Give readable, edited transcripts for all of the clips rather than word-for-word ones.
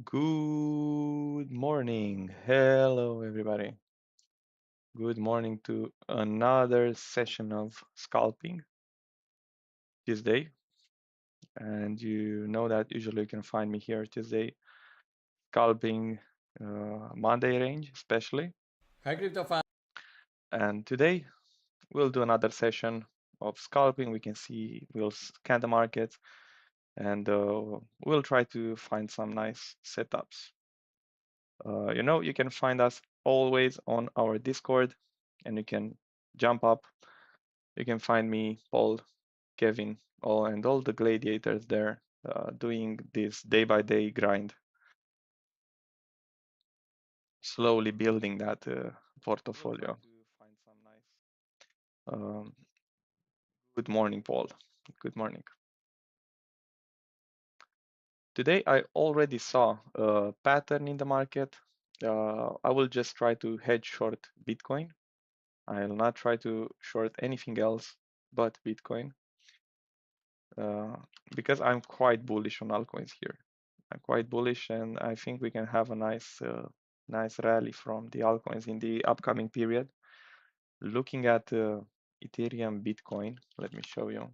Good morning. Hello, everybody. Good morning to another session of Scalping Tuesday. And you know that usually you can find me here Tuesday, Scalping Monday range, especially. Hi, CryptoFan. And today we'll do another session of scalping. We'll scan the market and we'll try to find some nice setups. You can find us always on our Discord and you can jump up. You can find me, Paul, Kevin, and all the gladiators there doing this day by day grind, slowly building that portfolio. Um, Good morning, Paul. Good morning. Today I already saw a pattern in the market. I will just try to hedge short Bitcoin. I'll not try to short anything else but Bitcoin uh, because I'm quite bullish on altcoins here. I'm quite bullish, and I think we can have a nice rally from the altcoins in the upcoming period. Looking at Ethereum, Bitcoin, let me show you.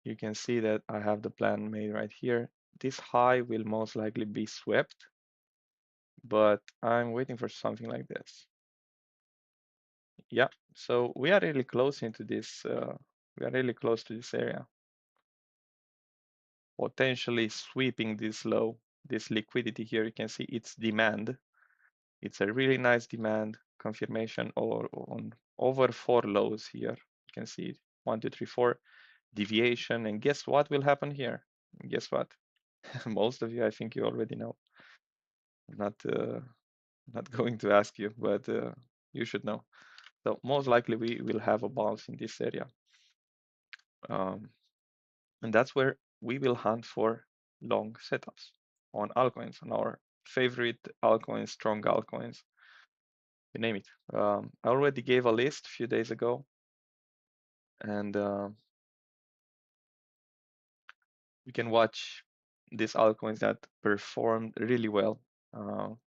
You can see that I have the plan made right here. This high will most likely be swept, but I'm waiting for something like this. Yeah, so we are really close into this. We are really close to this area, potentially sweeping this low, this liquidity here. You can see it's demand. It's a really nice demand confirmation or on over 4 lows here. You can see it, 1, 2, 3, 4 deviation. And guess what will happen here? Guess what? Most of you, I think you already know. I'm not going to ask you, but you should know. So most likely we will have a bounce in this area. Um, and that's where we will hunt for long setups on altcoins, on our favorite altcoins, strong altcoins, you name it. I already gave a list a few days ago, and you can watch these altcoins that performed really well.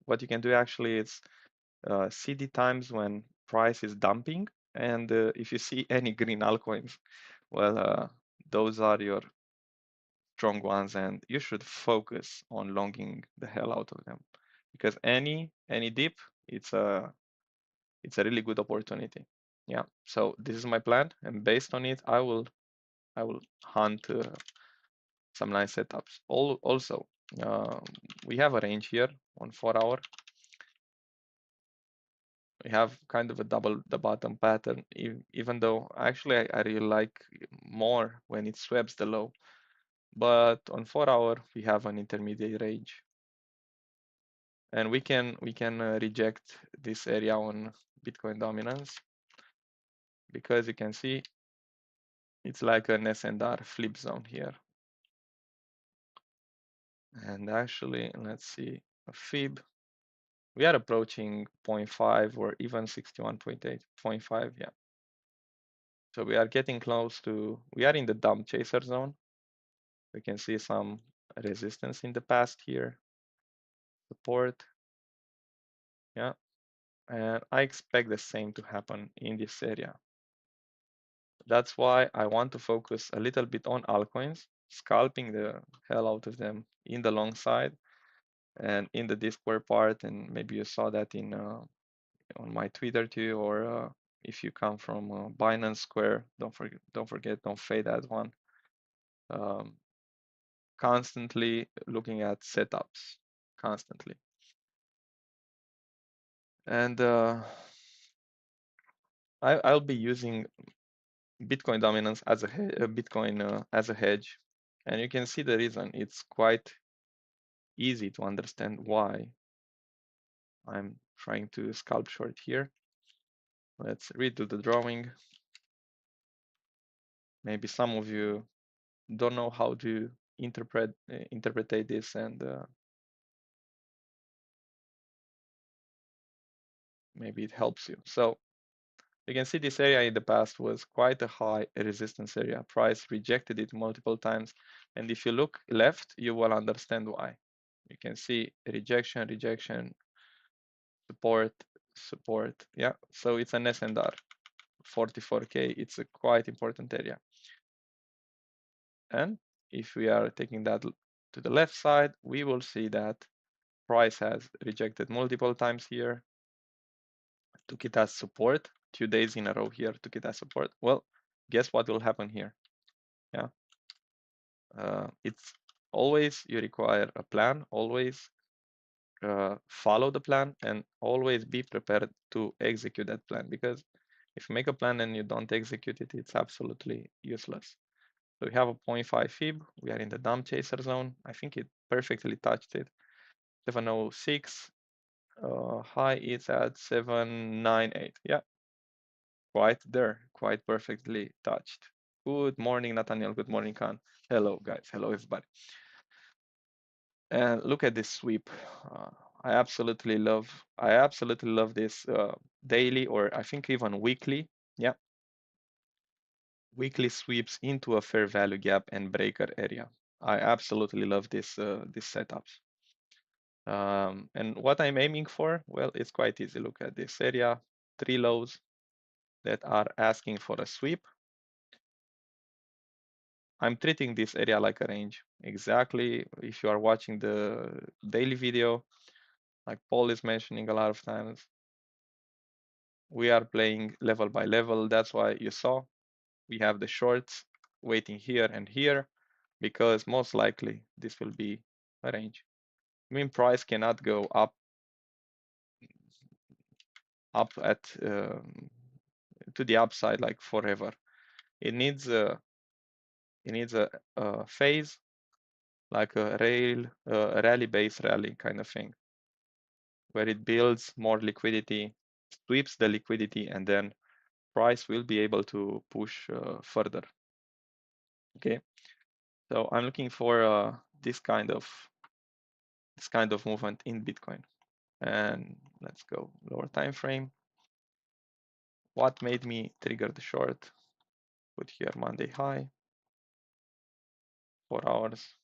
What you can do actually is see the times when price is dumping, and if you see any green altcoins, well, those are your strong ones, and you should focus on longing the hell out of them because any dip, it's a it's a really good opportunity. Yeah. So this is my plan, and based on it, I will hunt some nice setups. Also, uh, we have a range here on 4 hour. We have kind of a double the bottom pattern, even though actually I really like more when it sweeps the low. But on 4 hour, we have an intermediate range, and we can reject this area on Bitcoin dominance because you can see it's like an S&R flip zone here. And actually, let's see a fib. We are approaching 0.5 or even 61.8, 0.5, yeah. So we are getting close to, we are in the dump chaser zone. We can see some resistance in the past here, support, yeah. And I expect the same to happen in this area. That's why I want to focus a little bit on altcoins, scalping the hell out of them in the long side and in the Discord part. And maybe you saw that in on my Twitter too, or if you come from Binance Square, don't forget, don't fade that one. Um, Constantly looking at setups, constantly, and I'll be using Bitcoin dominance as a Bitcoin as a hedge, and you can see the reason. It's quite easy to understand why I'm trying to scalp short here. Let's redo the drawing. Maybe some of you don't know how to interpret this, and maybe it helps you. So You can see this area in the past was quite a high resistance area. Price rejected it multiple times. And if you look left, you will understand why. You can see rejection, rejection, support, support. Yeah, so it's an S&R, 44K. It's a quite important area. And if we are taking that to the left side, we will see that price has rejected multiple times here, took it as support, 2 days in a row here, took it as support. Well, guess what will happen here? Yeah, it's always you require a plan, always follow the plan, and always be prepared to execute that plan, because if you make a plan and you don't execute it, it's absolutely useless. So we have a 0.5 fib, we are in the dump chaser zone. I think it perfectly touched it. 706, high is at 798. Yeah, quite there, quite perfectly touched. Good morning, Nathaniel. Good morning, Khan. Hello, guys. Hello, everybody. And look at this sweep. Uh, I absolutely love this daily, or I think even weekly. Yeah, weekly sweeps into a fair value gap and breaker area. I absolutely love these setups. And what I'm aiming for, well, it's quite easy. Look at this area, 3 lows that are asking for a sweep. I'm treating this area like a range. Exactly. If you are watching the daily video, like Paul is mentioning a lot of times, we are playing level by level. That's why you saw we have the shorts waiting here and here, because most likely this will be a range. I mean, price cannot go up at to the upside like forever. It needs a phase, like a rally-based rally kind of thing, where it builds more liquidity, sweeps the liquidity, and then price will be able to push further. Okay, so I'm looking for this kind of movement in Bitcoin. And let's go lower time frame. What made me trigger the short? Put here Monday high, 4 hours.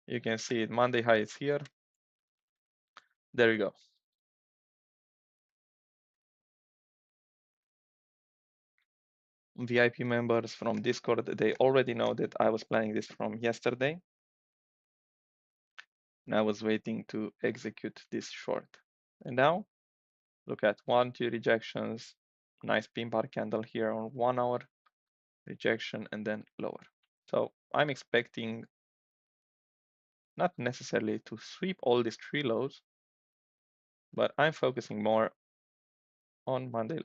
You can see it, Monday high is here. There you go. VIP members from Discord, they already know that I was planning this from yesterday. And I was waiting to execute this short. And now, look at 1, 2 rejections, nice pin bar candle here on 1 hour, rejection, and then lower. So I'm expecting not necessarily to sweep all these 3 lows, but I'm focusing more on Monday low.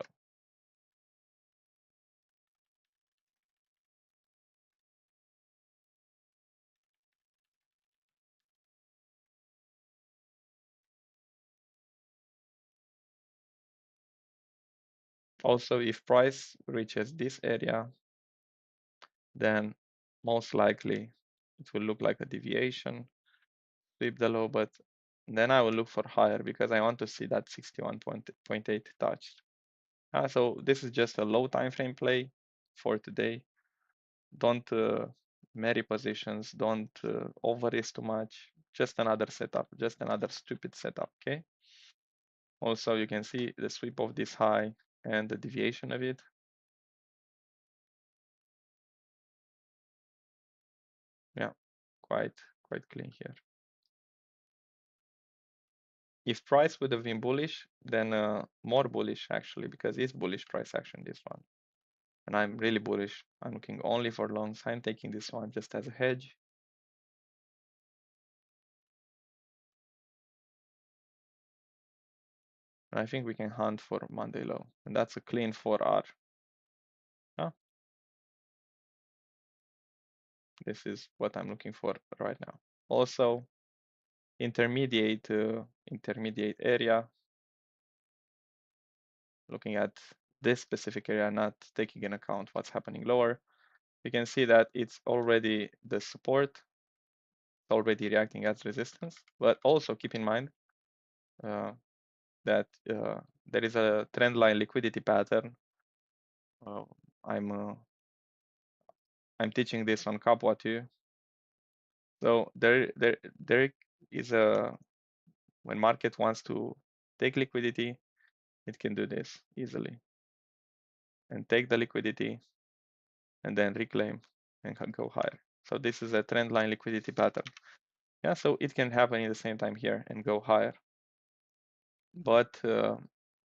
Also, if price reaches this area, then most likely it will look like a deviation, sweep the low, but then I will look for higher because I want to see that 61.8 touched. So this is just a low time frame play for today. Don't marry positions, don't over risk too much. Just another setup, just another stupid setup, okay? Also, you can see the sweep of this high and the deviation of it. Yeah, quite clean here. If price would have been bullish, then more bullish actually, because it's bullish price action, this one. And I'm really bullish. I'm looking only for longs. I'm taking this one just as a hedge. And I think we can hunt for Monday low. And that's a clean 4R. Huh? This is what I'm looking for right now. Also, intermediate area. Looking at this specific area, not taking in account what's happening lower. You can see that it's already the support, already reacting as resistance. But also keep in mind, that there is a trend line liquidity pattern. Uh, I'm uh, I'm teaching this on Capwa too. So there is a, when market wants to take liquidity, it can do this easily and take the liquidity and then reclaim and can go higher. So this is a trend line liquidity pattern. Yeah, so it can happen in the same time here and go higher. But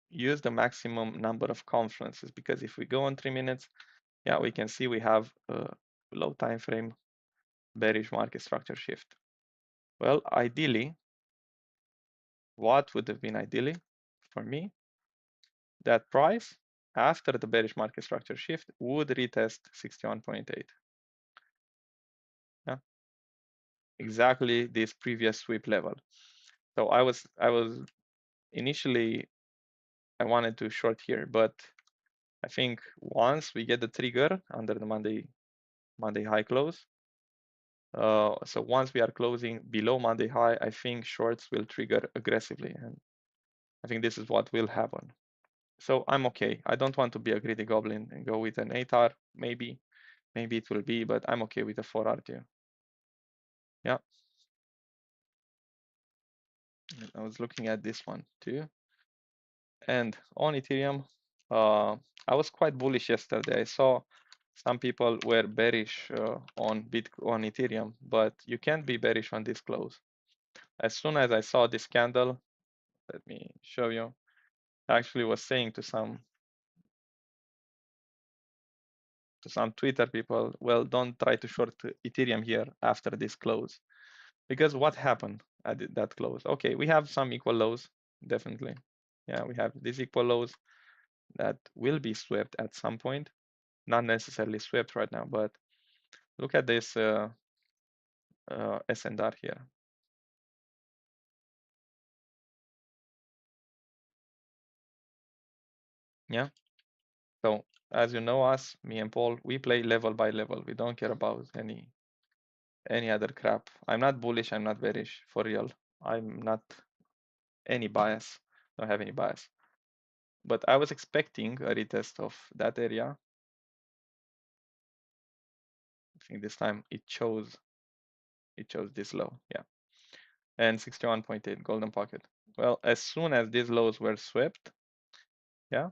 use the maximum number of confluences, because if we go on 3 minutes, yeah, we can see we have a low time frame bearish market structure shift. Well, ideally, what would have been ideally for me, that price after the bearish market structure shift would retest 61.8. Yeah, exactly this previous sweep level. So I was initially, I wanted to short here, but I think once we get the trigger under the Monday high close, so once we are closing below Monday high, I think shorts will trigger aggressively, and I think this is what will happen. So I'm okay. I don't want to be a greedy goblin and go with an 8R. Maybe it will be, but I'm okay with a 4R too. Yeah. I was looking at this one too. And on Ethereum, I was quite bullish yesterday. I saw some people were bearish on Ethereum, but you can't be bearish on this close. As soon as I saw this candle, let me show you. I actually was saying to some Twitter people, well, don't try to short Ethereum here after this close, because what happened at that close? Okay, we have some equal lows, definitely. Yeah, we have these equal lows that will be swept at some point. Not necessarily swept right now, but look at this S&R here. Yeah. So as you know us, me and Paul, we play level by level. We don't care about any other crap. I'm not bullish. I'm not bearish, for real. I'm not any bias. Don't have any bias. But I was expecting a retest of that area. I think this time it chose this low. Yeah. And 61.8 golden pocket. Well, as soon as these lows were swept, yeah,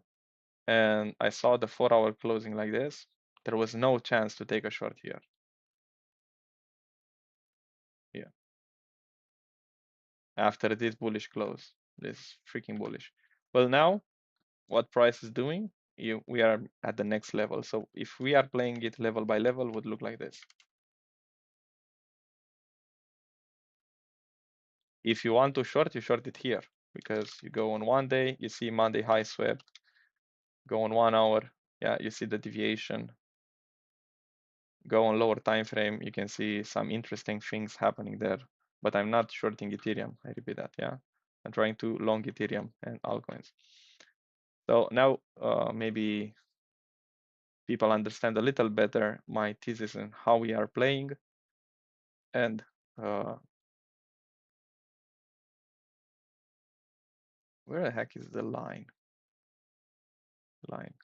and I saw the 4-hour closing like this, there was no chance to take a short here. Yeah. After this bullish close, this freaking bullish. Well, now what price is doing, we are at the next level. So if we are playing it level by level, would look like this. If you want to short, you short it here, because you go on one day, you see Monday high swept, go on 1 hour, yeah, you see the deviation. Go on lower time frame, you can see some interesting things happening there. But I'm not shorting Ethereum. I repeat that. Yeah, I'm trying to long Ethereum and altcoins. So now maybe people understand a little better my thesis and how we are playing. And where the heck is the line? Line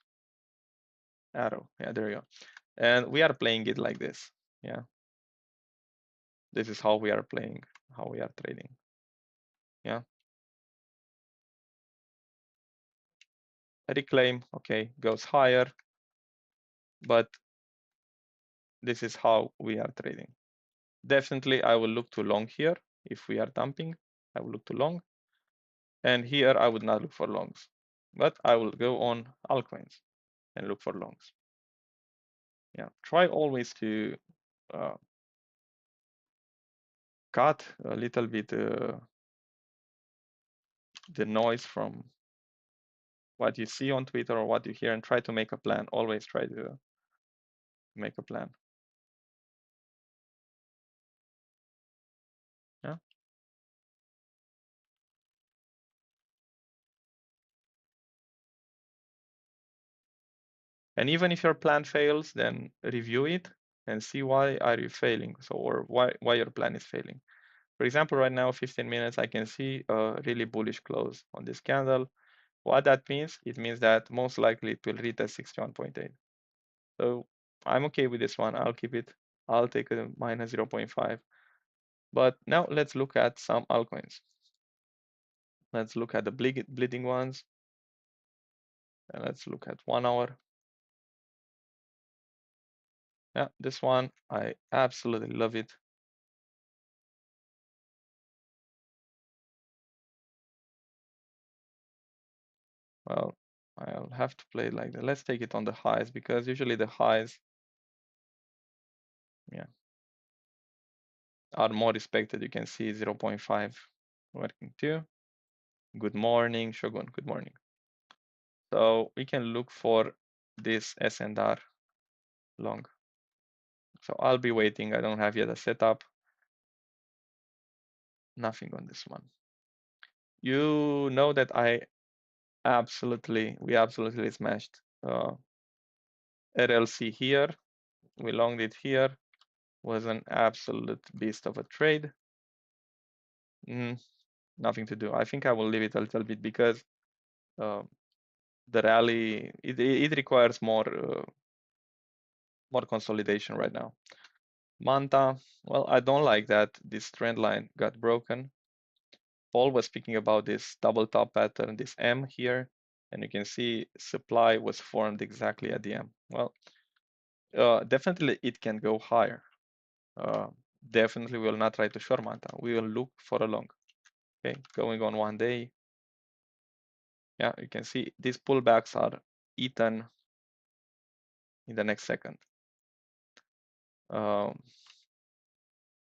arrow. Yeah, there you go. And we are playing it like this. Yeah, this is how we are playing, how we are trading. Yeah. Reclaim, okay, goes higher, but this is how we are trading. Definitely, I will look to long here. If we are dumping, I will look to long. And here, I would not look for longs. But I will go on altcoins and look for longs. Yeah, try always to cut a little bit the noise from what you see on Twitter or what you hear, and try to make a plan. Always try to make a plan. Yeah. And even if your plan fails, then review it and see why are you failing. So, or why your plan is failing. For example, right now, 15 minutes, I can see a really bullish close on this candle. What that means? It means that most likely it will retest 61.8. So I'm okay with this one. I'll keep it. I'll take a minus 0.5. But now let's look at some altcoins. Let's look at the bleeding ones. And let's look at 1 hour. Yeah, this one, I absolutely love it. Well, I'll have to play it like that. Let's take it on the highs because usually the highs, yeah, are more respected. You can see 0.5 working too. Good morning, Shogun. Good morning. So we can look for this S&R long. So I'll be waiting. I don't have yet a setup. Nothing on this one. You know that we absolutely smashed RLC here. We longed it here. Was an absolute beast of a trade. Nothing to do. I think I will leave it a little bit because uh, the rally it requires more consolidation right now. Manta, well, I don't like that this trend line got broken. Paul was speaking about this double top pattern, this M here, and you can see supply was formed exactly at the M. Well, definitely it can go higher. Definitely we will not try to short Manta. We will look for a long. Okay, going on 1 day. Yeah, you can see these pullbacks are eaten in the next second. Well,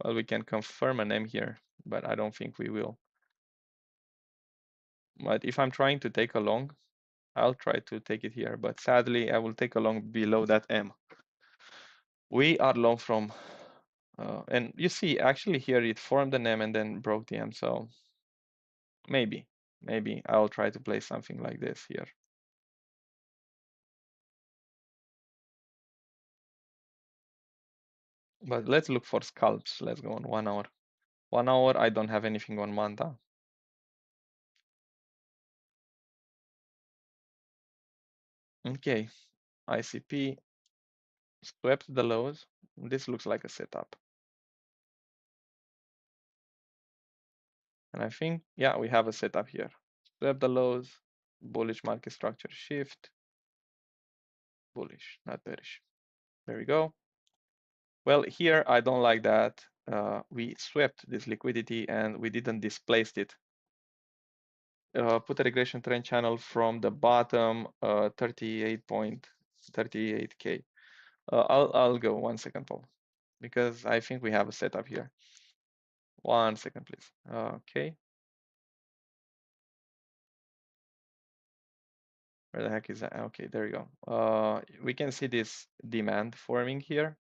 we can confirm an M here, but I don't think we will. But if I'm trying to take a long, I'll try to take it here. But sadly, I will take a long below that M. We are long from, and you see, actually here it formed an M and then broke the M. So maybe I'll try to play something like this here. But let's look for scalps. Let's go on 1 hour. 1 hour, I don't have anything on Manta. Okay, ICP swept the lows. This looks like a setup. And I think, yeah, we have a setup here. Swept the lows, bullish market structure shift, bullish, not bearish. There we go. Well, here I don't like that. We swept this liquidity and we didn't displace it. Put a regression trend channel from the bottom, 38.38K. I'll go 1 second, Paul, because I think we have a setup here. 1 second, please. Okay. Where the heck is that? Okay, there you go. We can see this demand forming here.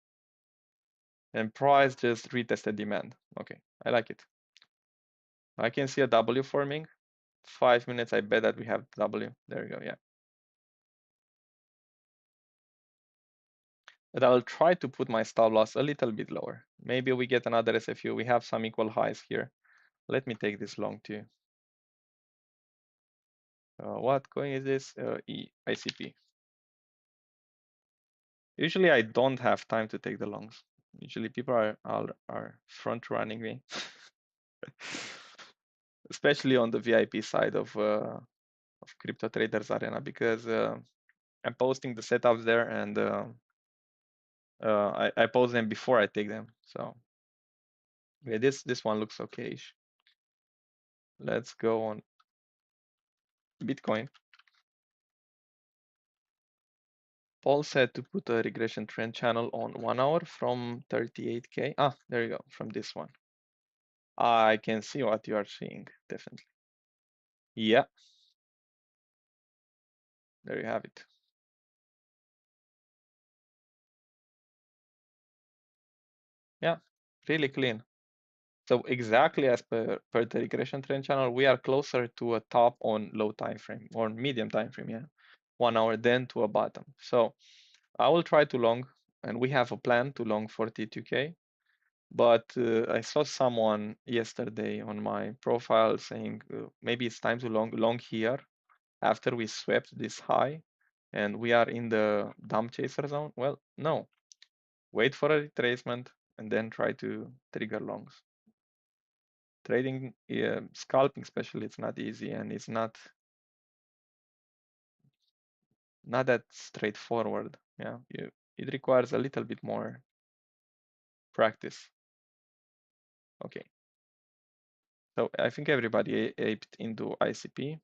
And price just retested demand. Okay, I like it. I can see a W forming. 5 minutes, I bet that we have W. There we go, yeah. But I'll try to put my stop loss a little bit lower. Maybe we get another SFU. We have some equal highs here. Let me take this long too. What coin is this? ICP. Usually I don't have time to take the longs. Usually people are front running me. Especially on the VIP side of Crypto Traders Arena because I'm posting the setups there and I post them before I take them. So yeah, this one looks okay-ish. Let's go on Bitcoin. Paul said to put a regression trend channel on 1 hour from 38K. Ah, there you go, from this one. I can see what you are seeing, definitely. Yeah, there you have it. Yeah, really clean. So exactly as per the regression trend channel, we are closer to a top on low time frame or medium time frame, yeah, 1 hour than to a bottom. So I will try to long, and we have a plan to long 42K. But I saw someone yesterday on my profile saying maybe it's time to long here after we swept this high and we are in the dump chaser zone. Well, no, wait for a retracement and then try to trigger longs. Trading, scalping especially, it's not easy and it's not that straightforward. Yeah, it requires a little bit more practice. Okay, so I think everybody aped into ICP.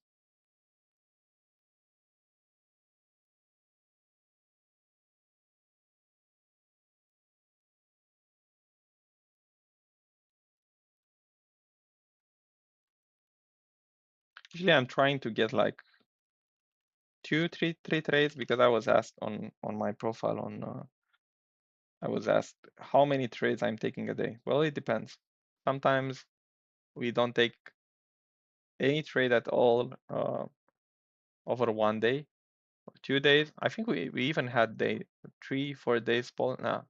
Usually I'm trying to get like three trades because I was asked on my profile I was asked how many trades I'm taking a day. Well, it depends. Sometimes we don't take any trade at all over one day or 2 days. I think we even had day 3 4 days. Nah,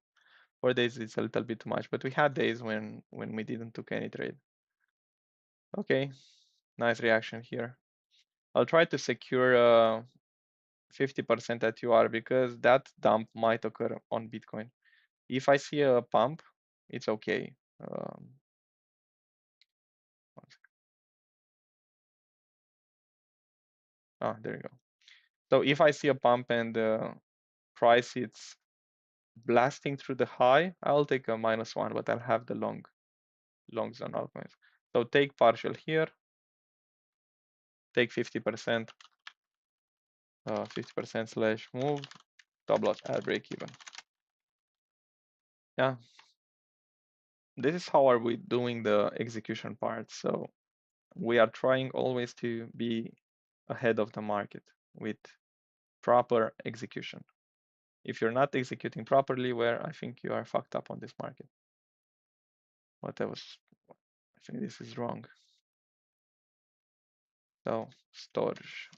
4 days is a little bit too much, but we had days when we didn't took any trade. Okay, nice reaction here. I'll try to secure 50% at UR because that dump might occur on Bitcoin. If I see a pump, it's okay. There you go. So if I see a pump and the price it's blasting through the high, I'll take a -1, but I'll have the longs on altcoins. So take partial here, take 50%, 50% slash move, stop loss at break even. Yeah, this is how are we doing the execution part. So we are trying always to be ahead of the market with proper execution. If you're not executing properly, where I think you are fucked up on this market. I think this is wrong. So storage.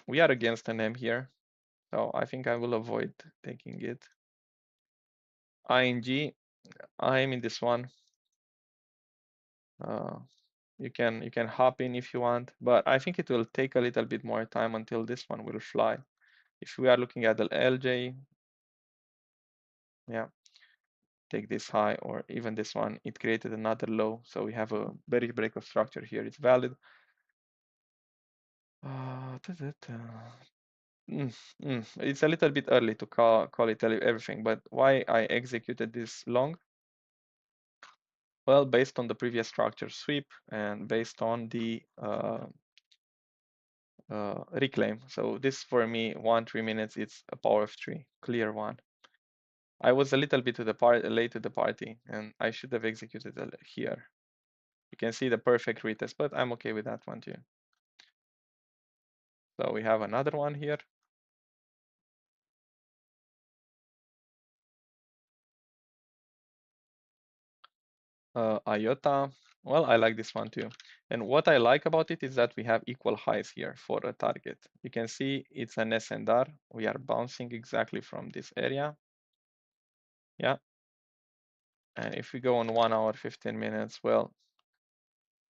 We are against an M here. So I think I will avoid taking it. ING, I'm in this one. You can hop in if you want, but I think it will take a little bit more time until this one will fly. If we are looking at the LJ, yeah, take this high or even this one, it created another low. So we have a bearish break of structure here. It's valid. It's a little bit early to call it everything, but why I executed this long? Well, based on the previous structure sweep and based on the reclaim. So this for me, 3 minutes, it's a power of 3, clear one. I was a little bit late to the party and I should have executed here. You can see the perfect retest, but I'm okay with that one too. So we have another one here. IOTA. Well, I like this one too. And what I like about it is that we have equal highs here for a target. You can see it's an S&R. We are bouncing exactly from this area. Yeah. And if we go on 1 hour, 15 minutes, well,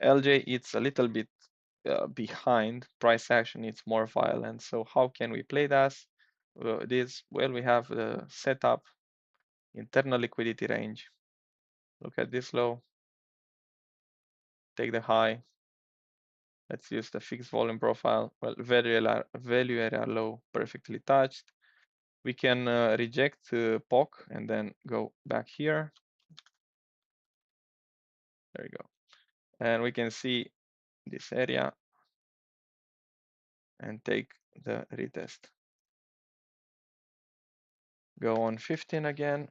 LJ, it's a little bit behind. Price action, it's more violent. So how can we play this? Well, we have the setup, internal liquidity range. Look at this low. Take the high. Let's use the fixed volume profile. Well, value area low, perfectly touched. We can reject POC and then go back here. There you go. And we can see this area and take the retest. Go on 15 again.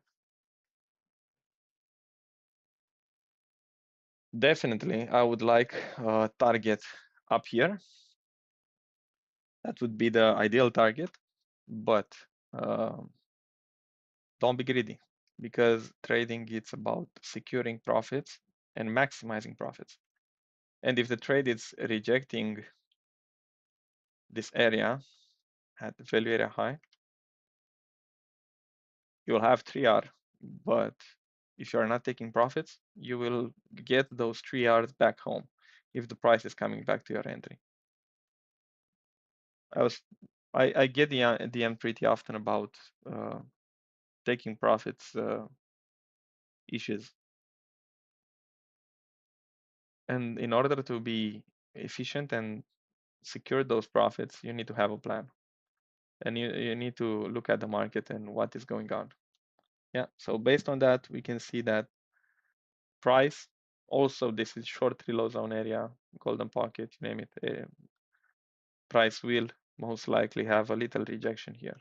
Definitely, I would like a target up here. That would be the ideal target, but don't be greedy because trading it's about securing profits and maximizing profits. And if the trade is rejecting this area at the value area high, you'll have 3R, but if you are not taking profits, you will get those 3 hours back home if the price is coming back to your entry. I get the DM pretty often about taking profits issues, and in order to be efficient and secure those profits, you need to have a plan, and you need to look at the market and what is going on. Yeah, so based on that, we can see that price, also this is short low zone area, golden pocket, you name it, price will most likely have a little rejection here.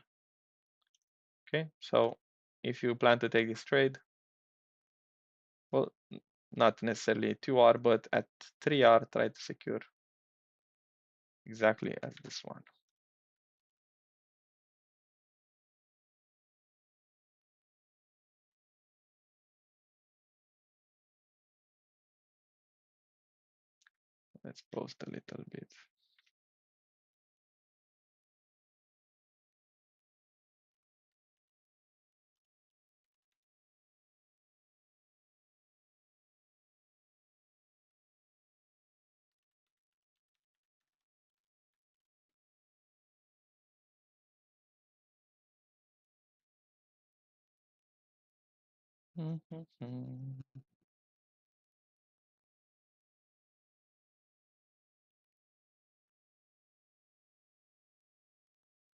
Okay, so if you plan to take this trade, well, not necessarily 2 hour, but at 3 hour, try to secure exactly as this one. Let's post a little bit.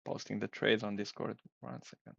Posting the trades on Discord. 1 second.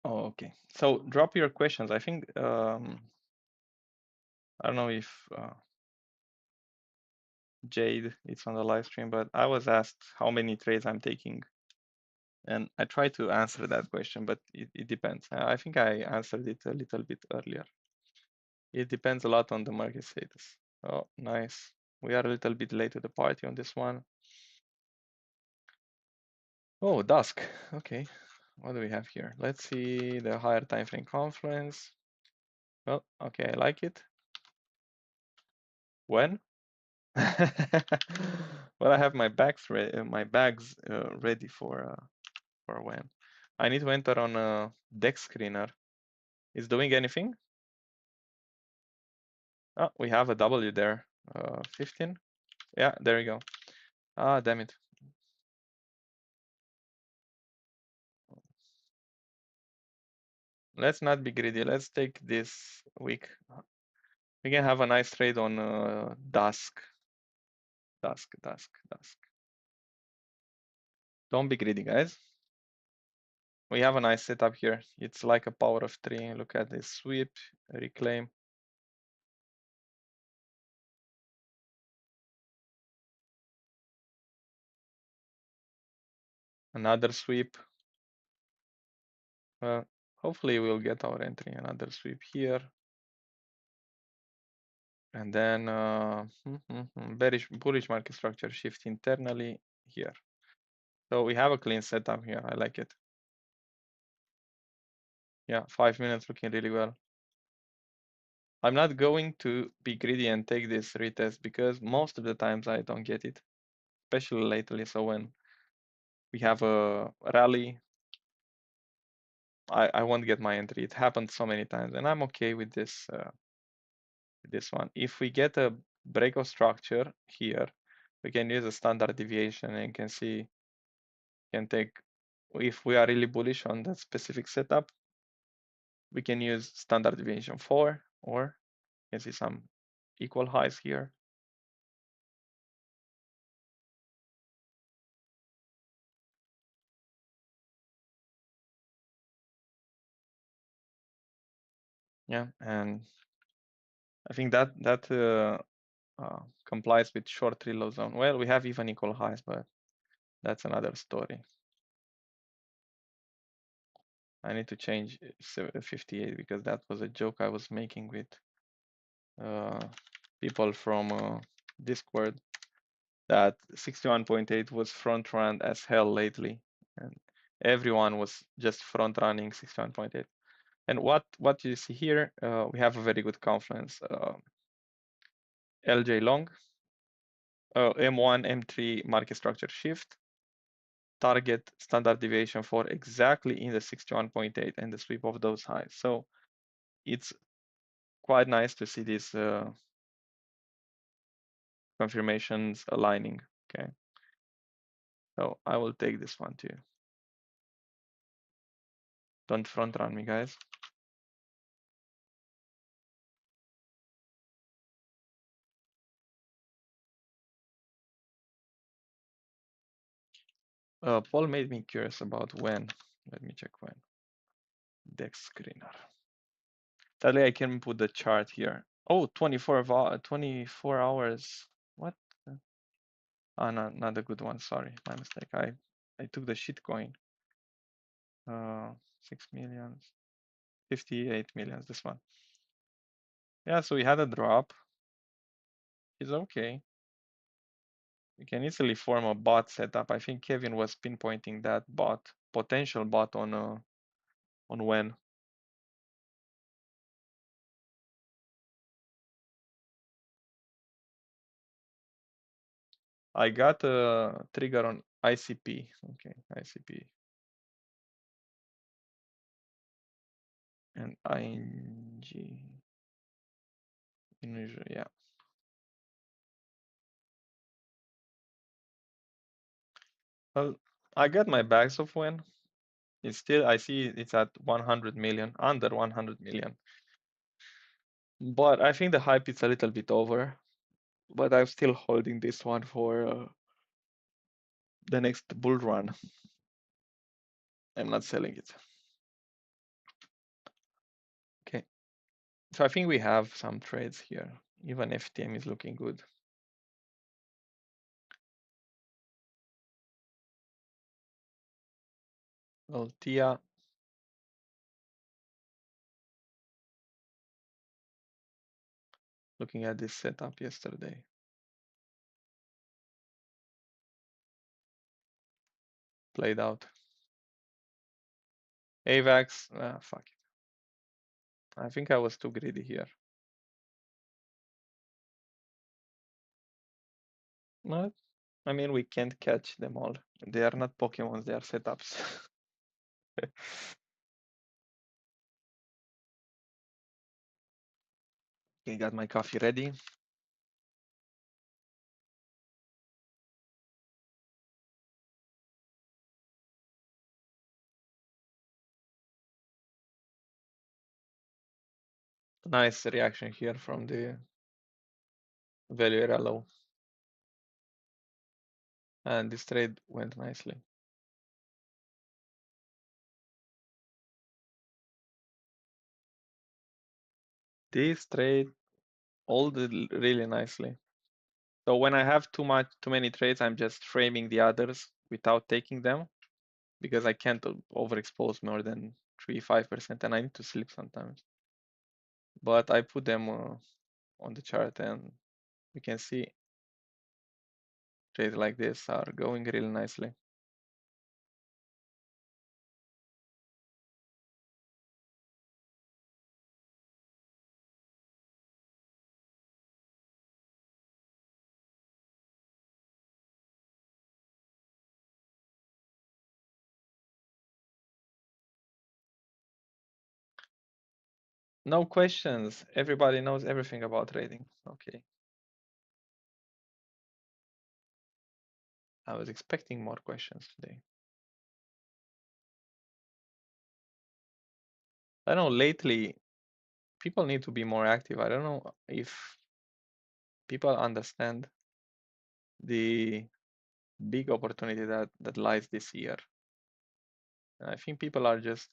Oh, okay. So drop your questions. I think I don't know if Jade is on the live stream, but I was asked how many trades I'm taking, and I try to answer that question, but it depends. I think I answered it a little bit earlier. It depends a lot on the market status. Oh, nice. We are a little bit late to the party on this one. Oh, dusk. Okay. What do we have here? Let's see the higher time frame confluence. Well, okay, I like it. When? Well, I have my bags ready for when. I need to enter on a deck screener. Is doing anything? Oh, we have a W there. 15. Yeah, there we go. Ah, damn it. Let's not be greedy. Let's take this week. We can have a nice trade on dusk. Dusk. Don't be greedy, guys. We have a nice setup here. It's like a power of 3. Look at this sweep, reclaim. Another sweep. Hopefully we'll get our entry. Another sweep here. And then bearish, bullish market structure shift internally here. So we have a clean setup here. I like it. Yeah, 5 minutes looking really well. I'm not going to be greedy and take this retest because most of the times I don't get it, especially lately. So when we have a rally, I won't get my entry. It happened so many times, and I'm okay with this one. If we get a break of structure here, we can use a standard deviation and can see, can take, if we are really bullish on that specific setup, we can use standard deviation 4, or you can see some equal highs here. Yeah, and I think that complies with short reload zone. Well, we have even equal highs, but that's another story. I need to change 58 because that was a joke I was making with people from Discord, that 61.8 was front run as hell lately, and everyone was just front running 61.8. And what you see here, we have a very good confluence. LJ long, M1, M3 market structure shift, target standard deviation for exactly in the 61.8 and the sweep of those highs. So it's quite nice to see these confirmations aligning. Okay, so I will take this one too. Don't front run me, guys. Paul made me curious about when. Let me check when. Dex screener. Sadly, I can put the chart here. Oh, 24 hours. What? Ah, no, not a good one. Sorry, my mistake. I took the shit coin. 6 millions, 58 millions. This one. Yeah, so we had a drop. It's okay. We can easily form a bot setup. I think Kevin was pinpointing that bot, potential bot on when. I got a trigger on ICP. Okay, ICP. And ING. Yeah. Well, I got my bags of when. It's still, I see it's at 100 million, under 100 million. But I think the hype is a little bit over. But I'm still holding this one for the next bull run. I'm not selling it. Okay. So I think we have some trades here. Even FTM is looking good. Well, Tia. Looking at this setup yesterday. Played out. AVAX, fuck it. I think I was too greedy here. No, I mean, we can't catch them all. They are not Pokemons, they are setups. Okay, got my coffee ready. Nice reaction here from the value area low. And this trade went nicely. This trade all did really nicely. So when I have too many trades, I'm just framing the others without taking them. because I can't overexpose more than 3-5%, and I need to sleep sometimes. But I put them on the chart, and you can see trades like this are going really nicely. No questions. Everybody knows everything about trading. Okay. I was expecting more questions today. I know lately people need to be more active. I don't know if people understand the big opportunity that lies this year. I think people are just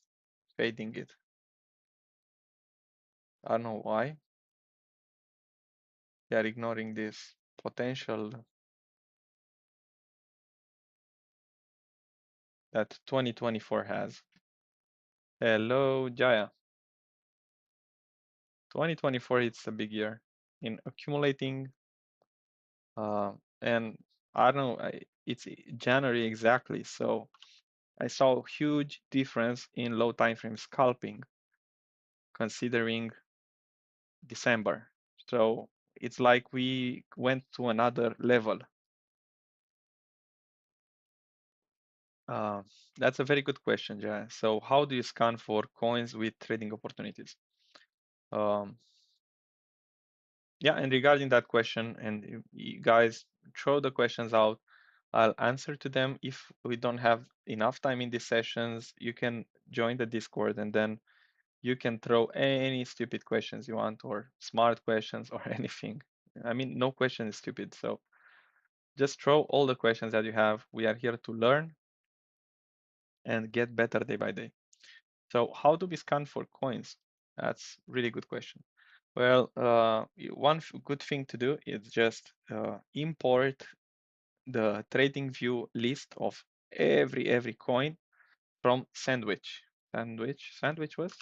fading it. I don't know why. They are ignoring this potential that 2024 has. Hello, Jaya. 2024 it's a big year in accumulating, and I don't know. It's January exactly, so I saw a huge difference in low time frame scalping considering December. So it's like we went to another level. Uh, that's a very good question, Jaya. So how do you scan for coins with trading opportunities? Um, yeah, and regarding that question, and you guys throw the questions out, I'll answer to them. If we don't have enough time in these sessions, you can join the Discord and then you can throw any stupid questions you want or smart questions or anything. I mean, no question is stupid. So just throw all the questions that you have. We are here to learn and get better day by day. So how do we scan for coins? That's really good question. Well, one good thing to do is just import the trading view list of every coin from Sandwich. Sandwich was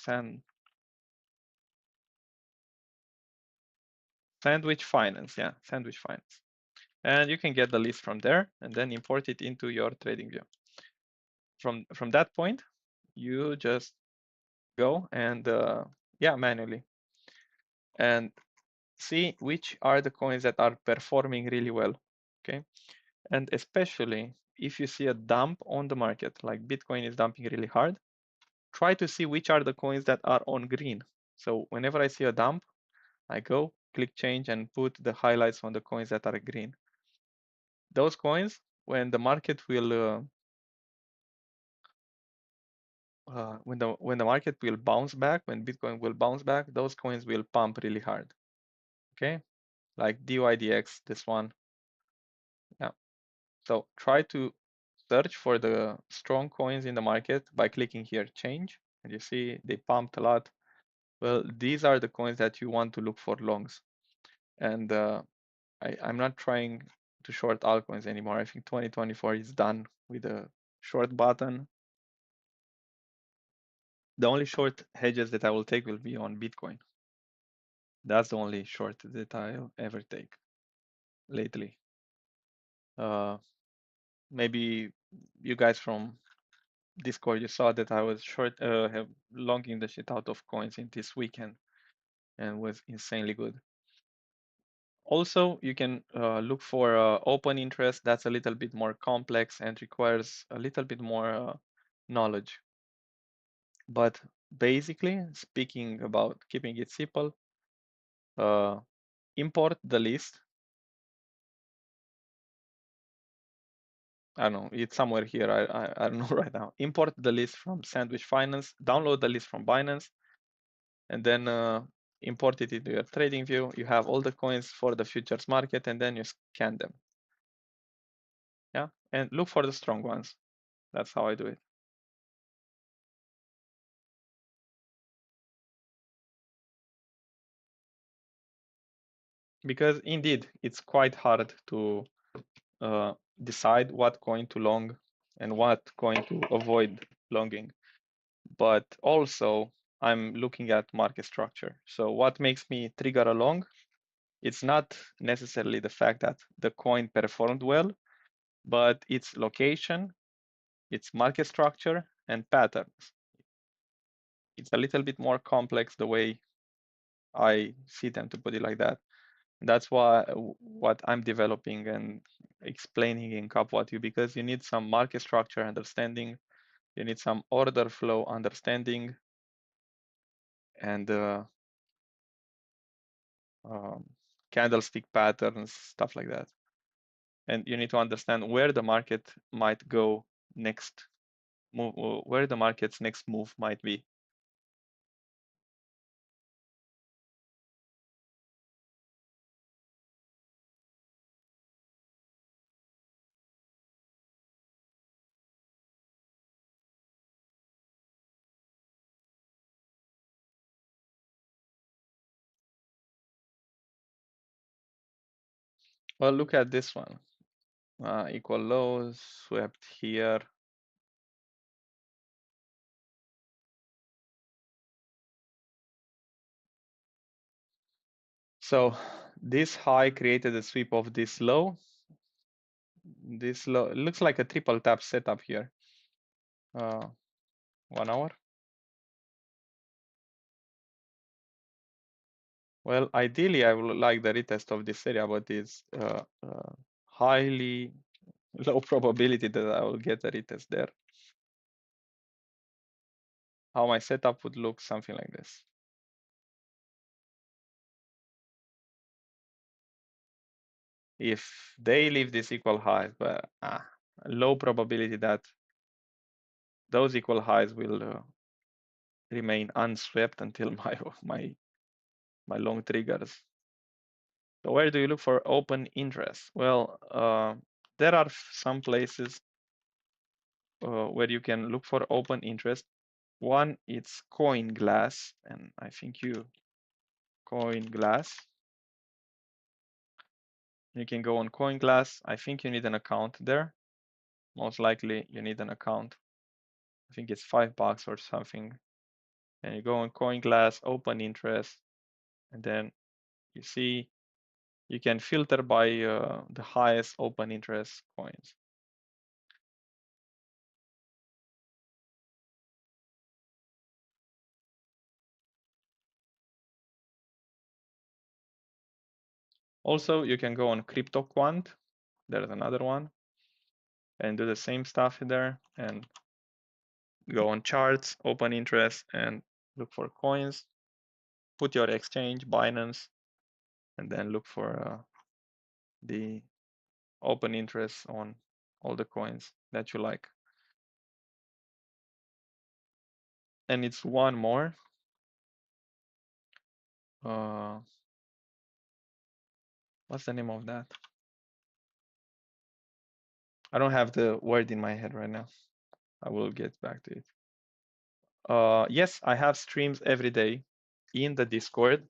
Sandwich Finance. Yeah, Sandwich Finance. And you can get the list from there and then import it into your trading view. From that point, you just go and yeah, manually and see which are the coins that are performing really well. Okay, and especially if you see a dump on the market, like Bitcoin is dumping really hard, try to see which are the coins that are on green. So whenever I see a dump, I go click change and put the highlights on the coins that are green. Those coins, when the market will when the market will bounce back, when Bitcoin will bounce back, those coins will pump really hard. Okay, like DYDX, this one. Yeah. So try to search for the strong coins in the market by clicking here change, and you see they pumped a lot. Well, these are the coins that you want to look for longs. And I'm not trying to short altcoins anymore. I think 2024 is done with the short button. The only short hedges that I will take will be on Bitcoin. That's the only short that I'll ever take lately. Uh, maybe you guys from Discord, you saw that I was have longing the shit out of coins in this weekend and was insanely good. Also, you can look for open interest. That's a little bit more complex and requires a little bit more knowledge. But basically, speaking about keeping it simple, uh, import the list. I don't know, it's somewhere here. I don't know right now. Import the list from Sandwich Finance, download the list from Binance, and then import it into your trading view. You have all the coins for the futures market, and then you scan them. Yeah, and look for the strong ones. That's how I do it. Because indeed, it's quite hard to decide what coin to long and what coin to avoid longing. But also I'm looking at market structure. So what makes me trigger a long? It's not necessarily the fact that the coin performed well, but its location, its market structure, and patterns. It's a little bit more complex the way I see them, to put it like that. That's why what I'm developing and explaining in Cup what you, because you need some market structure understanding, you need some order flow understanding, and um, candlestick patterns, stuff like that. And you need to understand where the market might go next move, where the market's next move might be. Well, look at this one. Equal lows, swept here. So this high created a sweep of this low. This low, it looks like a triple tap setup here. 1 hour. Well, ideally, I would like the retest of this area, but it's highly low probability that I will get a retest there. How my setup would look, something like this. If they leave this equal highs, but low probability that those equal highs will remain unswept until my long triggers. So where do you look for open interest? Well, there are some places where you can look for open interest. One, it's Coin Glass, and I think you Coin Glass. You can go on Coin Glass. I think you need an account there. Most likely you need an account. I think it's $5 or something. And you go on Coin Glass, open interest, and then you see you can filter by the highest open interest coins. Also, you can go on CryptoQuant. There's another one, and do the same stuff in there, and go on charts, open interest, and look for coins. Put your exchange, Binance, and then look for the open interest on all the coins that you like. And it's one more. What's the name of that? I don't have the word in my head right now. I will get back to it. Yes, I have streams every day in the Discord.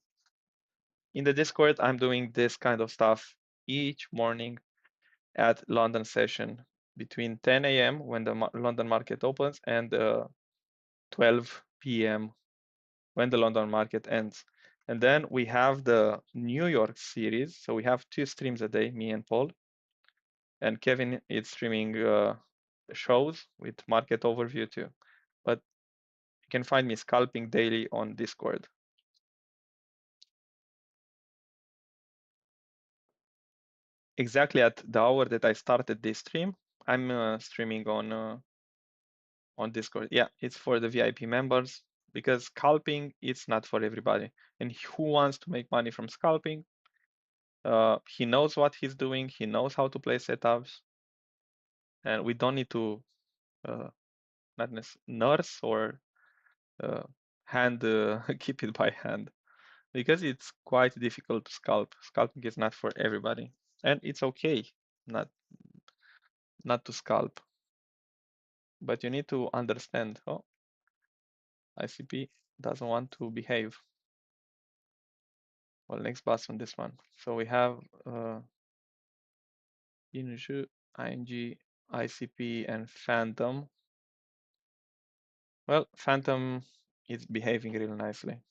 In the Discord, I'm doing this kind of stuff each morning at London session between 10 a.m. when the London market opens and 12 p.m. when the London market ends. And then we have the New York series. So we have 2 streams a day, me and Paul. And Kevin is streaming shows with market overview too. But you can find me scalping daily on Discord. Exactly at the hour that I started this stream, I'm streaming on Discord. Yeah, it's for the VIP members because scalping it's not for everybody. And who wants to make money from scalping? He knows what he's doing. He knows how to play setups, and we don't need to not nurse or hand keep it by hand because it's quite difficult to scalp. Scalping is not for everybody, and it's okay not to scalp, but you need to understand. Oh, ICP doesn't want to behave. Well, next bus on this one. So we have Inju, ING. ICP and Phantom. Well, Phantom is behaving really nicely.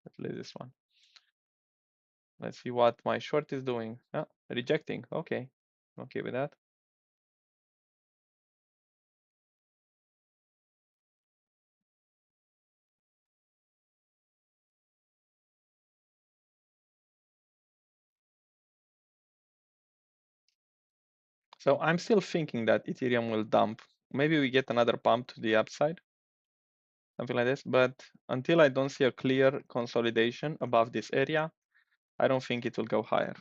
At least this one. Let's see what my short is doing. Ah, rejecting. Okay. Okay with that. So I'm still thinking that Ethereum will dump. Maybe we get another pump to the upside, something like this. But until I don't see a clear consolidation above this area, I don't think it will go higher.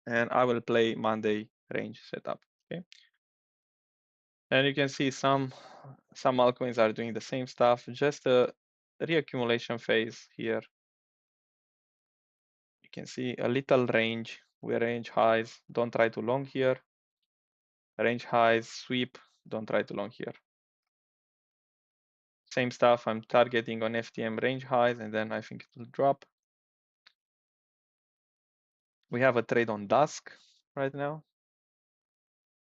And I will play Monday range setup. Okay. And you can see some altcoins are doing the same stuff, just a reaccumulation phase here. You can see a little range. We range highs. Don't try to long here. Range highs, sweep. Don't try to long here. Same stuff. I'm targeting on FTM range highs, and then I think it will drop. We have a trade on dusk right now.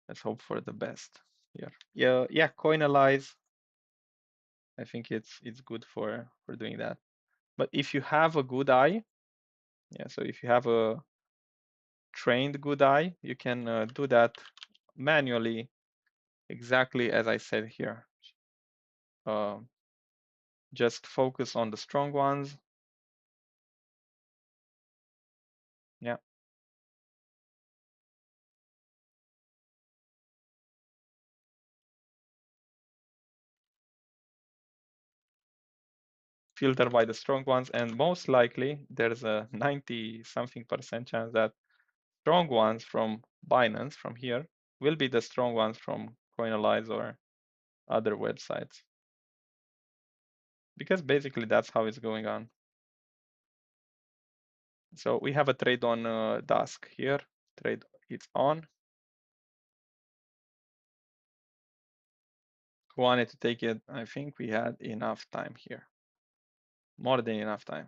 Let's hope for the best here. Yeah. Coinalyze. I think it's good for doing that. But if you have a good eye, yeah. So if you have a trained good eye, you can do that manually, exactly as I said here. Just focus on the strong ones. Yeah. Filter by the strong ones, and most likely there's a 90 something percent chance that strong ones from Binance from here will be the strong ones from Coinalyze or other websites, because basically that's how it's going on. So we have a trade on dusk here. Trade it's on. Who wanted to take it? I think we had enough time here, more than enough time.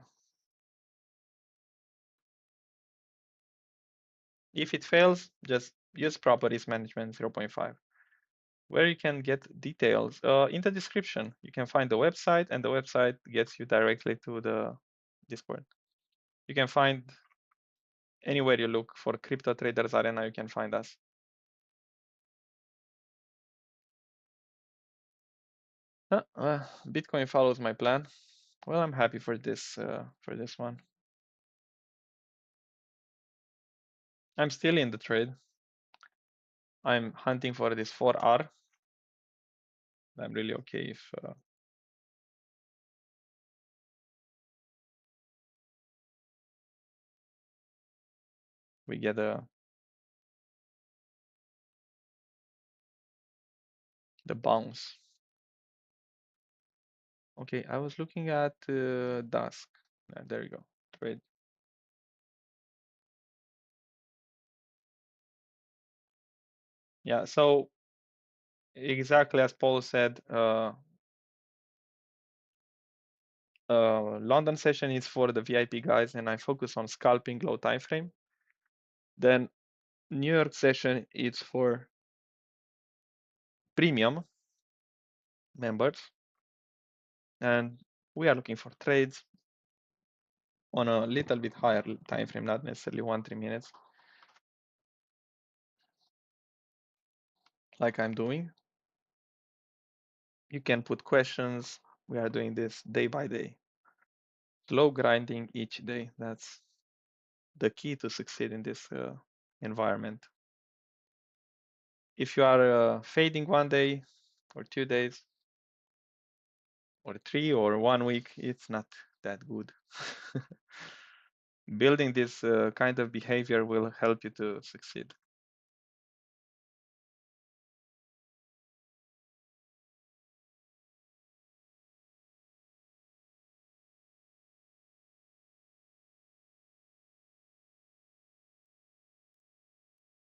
If it fails, just use proper risk management 0.5. Where you can get details in the description. You can find the website, and the website gets you directly to the Discord. You can find anywhere you look for Crypto Traders Arena, you can find us. Bitcoin follows my plan. Well, I'm happy for this one. I'm still in the trade. I'm hunting for this 4R. I'm really okay if we get the bounce. Okay, I was looking at dusk. There you go. Trade. Yeah, so exactly as Paul said, London session is for the VIP guys, and I focus on scalping low time frame. Then New York session is for premium members, and we are looking for trades on a little bit higher time frame, not necessarily 1-3 minutes, like I'm doing. You can put questions. We are doing this day by day. Slow grinding each day. That's the key to succeed in this environment. If you are fading 1 day or 2 days or 3 or 1 week, it's not that good. Building this kind of behavior will help you to succeed.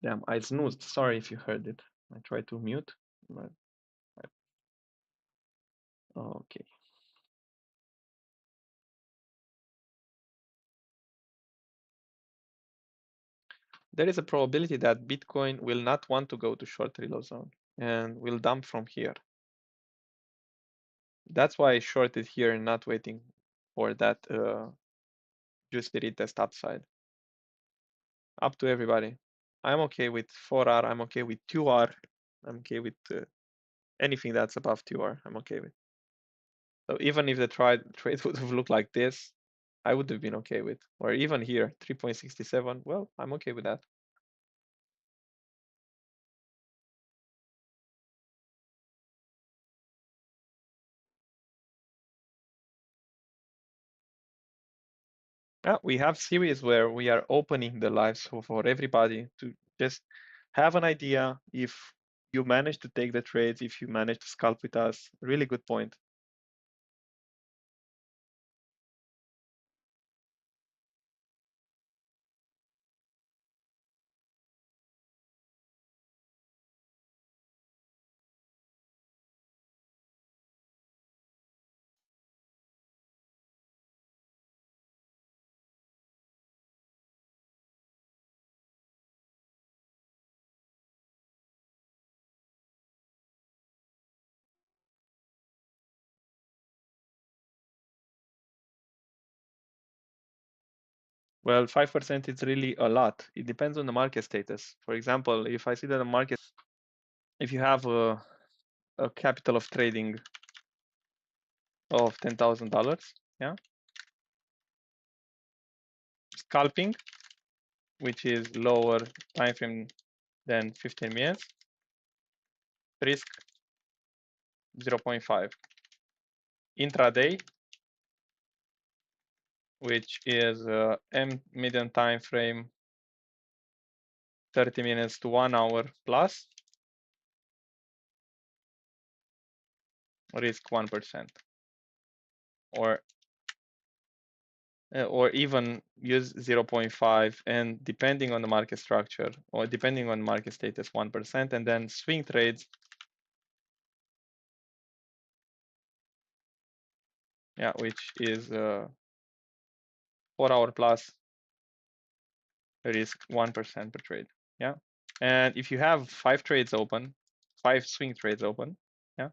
Damn, I snoozed. Sorry if you heard it. I tried to mute, but okay. There is a probability that Bitcoin will not want to go to short reload zone. and we'll dump from here. That's why I shorted here and not waiting for that juicy retest upside. Up to everybody. I'm okay with 4R. I'm okay with 2R. I'm okay with anything that's above 2R. I'm okay with. So even if the trade would have looked like this, I would have been okay with. Or even here, 3.67. Well, I'm okay with that. Yeah, we have series where we are opening the lives for everybody to just have an idea if you manage to take the trades, if you manage to scalp with us. Really good point. Well, 5% is really a lot. It depends on the market status. For example, if I see that the market, if you have a capital of trading of $10,000, yeah, scalping, which is lower time frame than 15 minutes, risk 0.5. Intraday, which is median time frame 30 minutes to 1 hour plus, risk 1%, or even use 0.5, and depending on the market structure or depending on market status 1%, and then swing trades, yeah, which is 4 hour plus, risk 1% per trade. Yeah, and if you have 5 trades open, 5 swing trades open, yeah,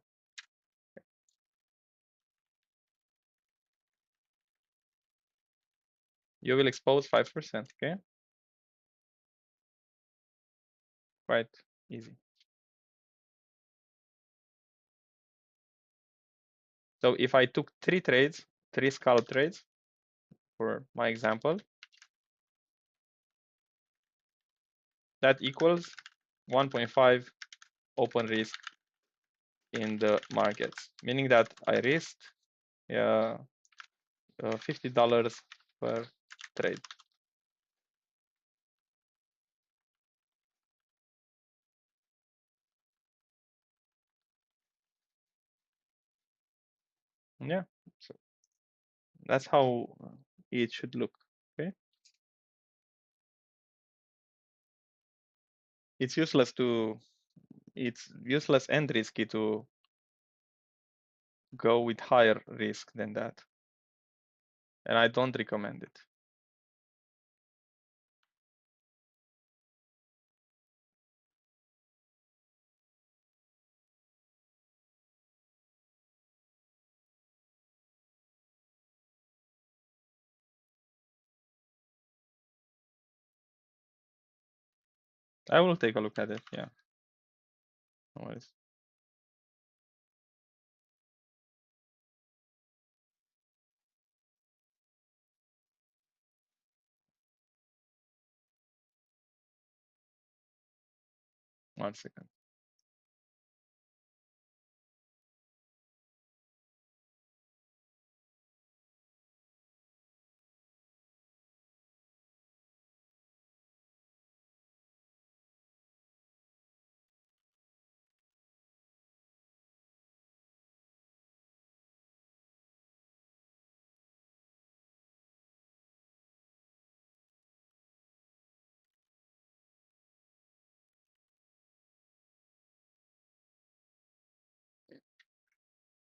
you will expose 5%. Okay, quite easy. So if I took 3 trades, 3 scalp trades for my example, that equals 1.5 open risk in the markets, meaning that I risked $50 per trade. Yeah, so that's how it should look. Okay, it's useless and risky to go with higher risk than that, and I don't recommend it. I will take a look at it. Yeah, no worries. One second.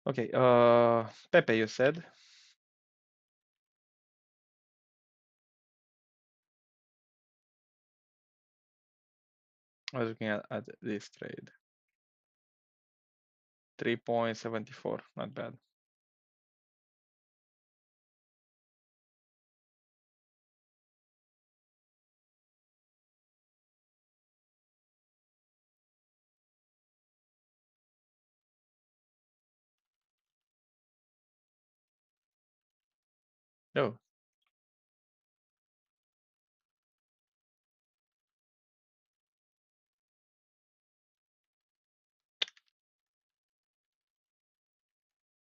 Okay, Pepe, you said. I was looking at this trade. 3.74, not bad. Oh,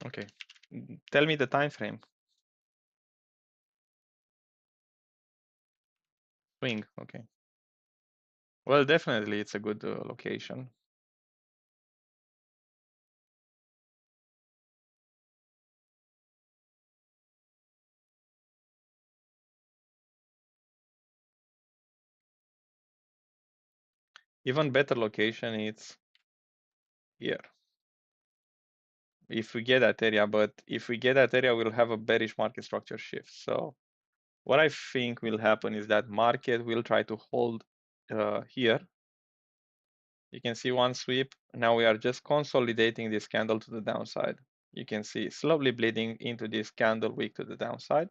okay. Tell me the time frame. Swing, okay. Well, definitely it's a good location. Even better location is here. If we get that area, but if we get that area, we'll have a bearish market structure shift. So what I think will happen is that market will try to hold here. You can see one sweep. Now we are just consolidating this candle to the downside. You can see slowly bleeding into this candle wick to the downside.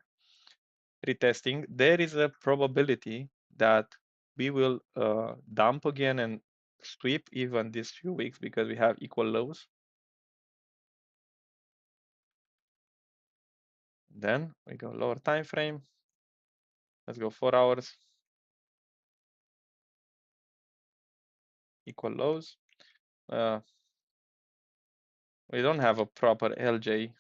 Retesting. There is a probability that we will dump again and sweep even these few weeks because we have equal lows. Then we go lower time frame. Let's go 4 hours. Equal lows. We don't have a proper LJ,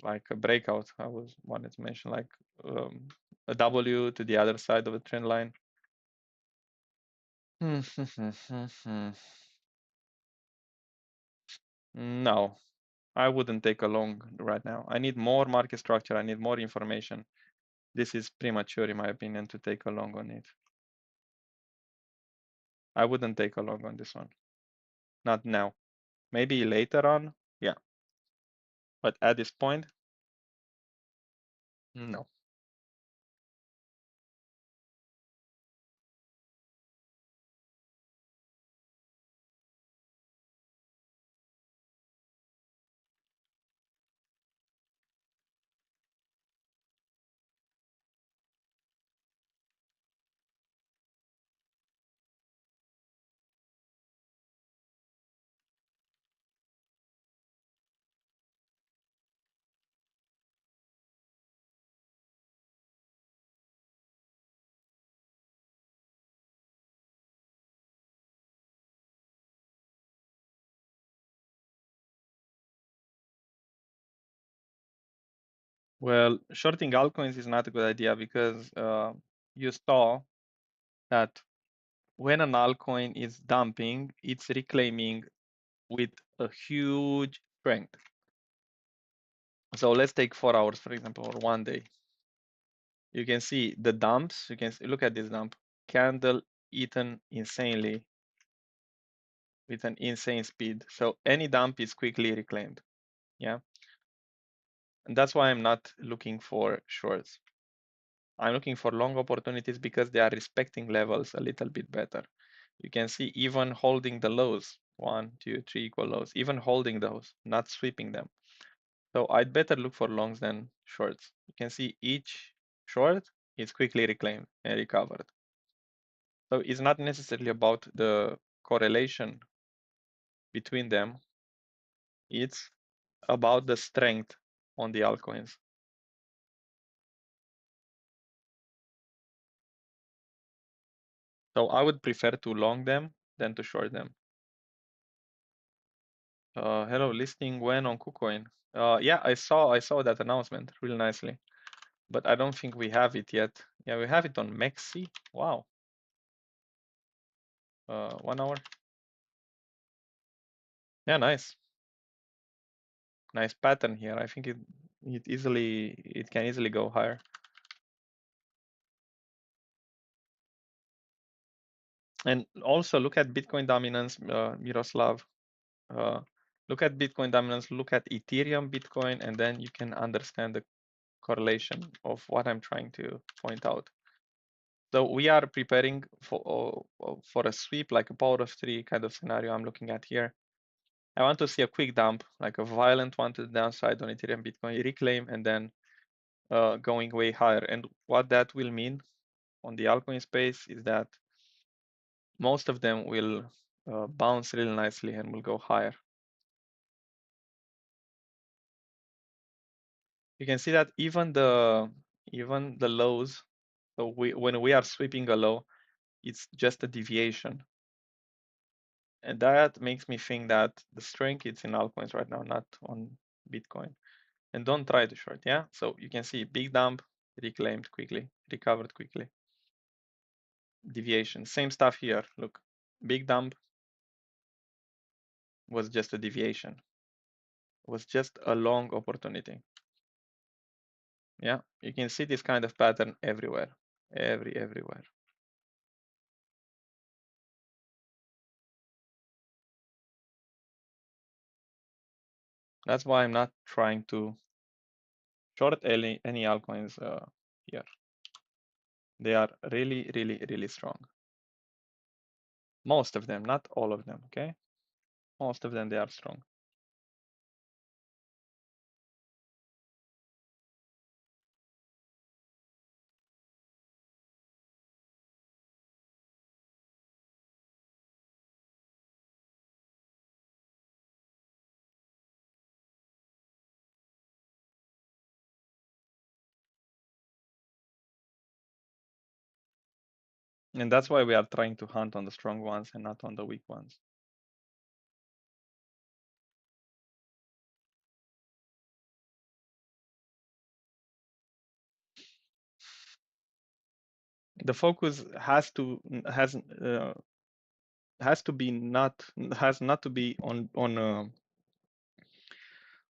like a breakout. I was wanted to mention like a W to the other side of the trend line. No, I wouldn't take a long right now. I need more market structure. I need more information. This is premature, in my opinion, to take a long on it. I wouldn't take a long on this one. Not now. Maybe later on. Yeah. But at this point, no. Well, shorting altcoins is not a good idea because you saw that when an altcoin is dumping, it's reclaiming with a huge strength. So let's take 4 hours, for example, or one day. You can see the dumps. You can look at this dump. Candle eaten insanely with an insane speed. So any dump is quickly reclaimed. Yeah. And that's why I'm not looking for shorts. I'm looking for long opportunities because they are respecting levels a little bit better. You can see even holding the lows, 1, 2, 3 equal lows, even holding those, not sweeping them. So I'd better look for longs than shorts. You can see each short is quickly reclaimed and recovered. So it's not necessarily about the correlation between them. It's about the strength on the altcoins. So I would prefer to long them than to short them. Hello, listing when on KuCoin. Yeah, I saw that announcement really nicely, but I don't think we have it yet. Yeah, we have it on Mexi. Wow. 1 hour. Yeah, nice. Nice pattern here. I think it can easily go higher. And also look at Bitcoin dominance, Miroslav. Look at Bitcoin dominance, look at Ethereum, Bitcoin, and then you can understand the correlation of what I'm trying to point out. So we are preparing for a sweep, like a power of three kind of scenario I'm looking at here. I want to see a quick dump, like a violent one to the downside on Ethereum, Bitcoin, reclaim, and then going way higher. And what that will mean on the altcoin space is that most of them will bounce really nicely and will go higher. You can see that even the lows, so when we are sweeping a low, it's just a deviation. And that makes me think that the strength is in altcoins right now, not on Bitcoin. And don't try to short, yeah? So you can see big dump, reclaimed quickly, recovered quickly. Deviation, same stuff here. Look, big dump was just a deviation, was just a long opportunity. Yeah, you can see this kind of pattern everywhere, everywhere. That's why I'm not trying to short any altcoins here. They are really strong. Most of them, not all of them, okay? Most of them, they are strong. And that's why we are trying to hunt on the strong ones and not on the weak ones. The focus has to be not to be on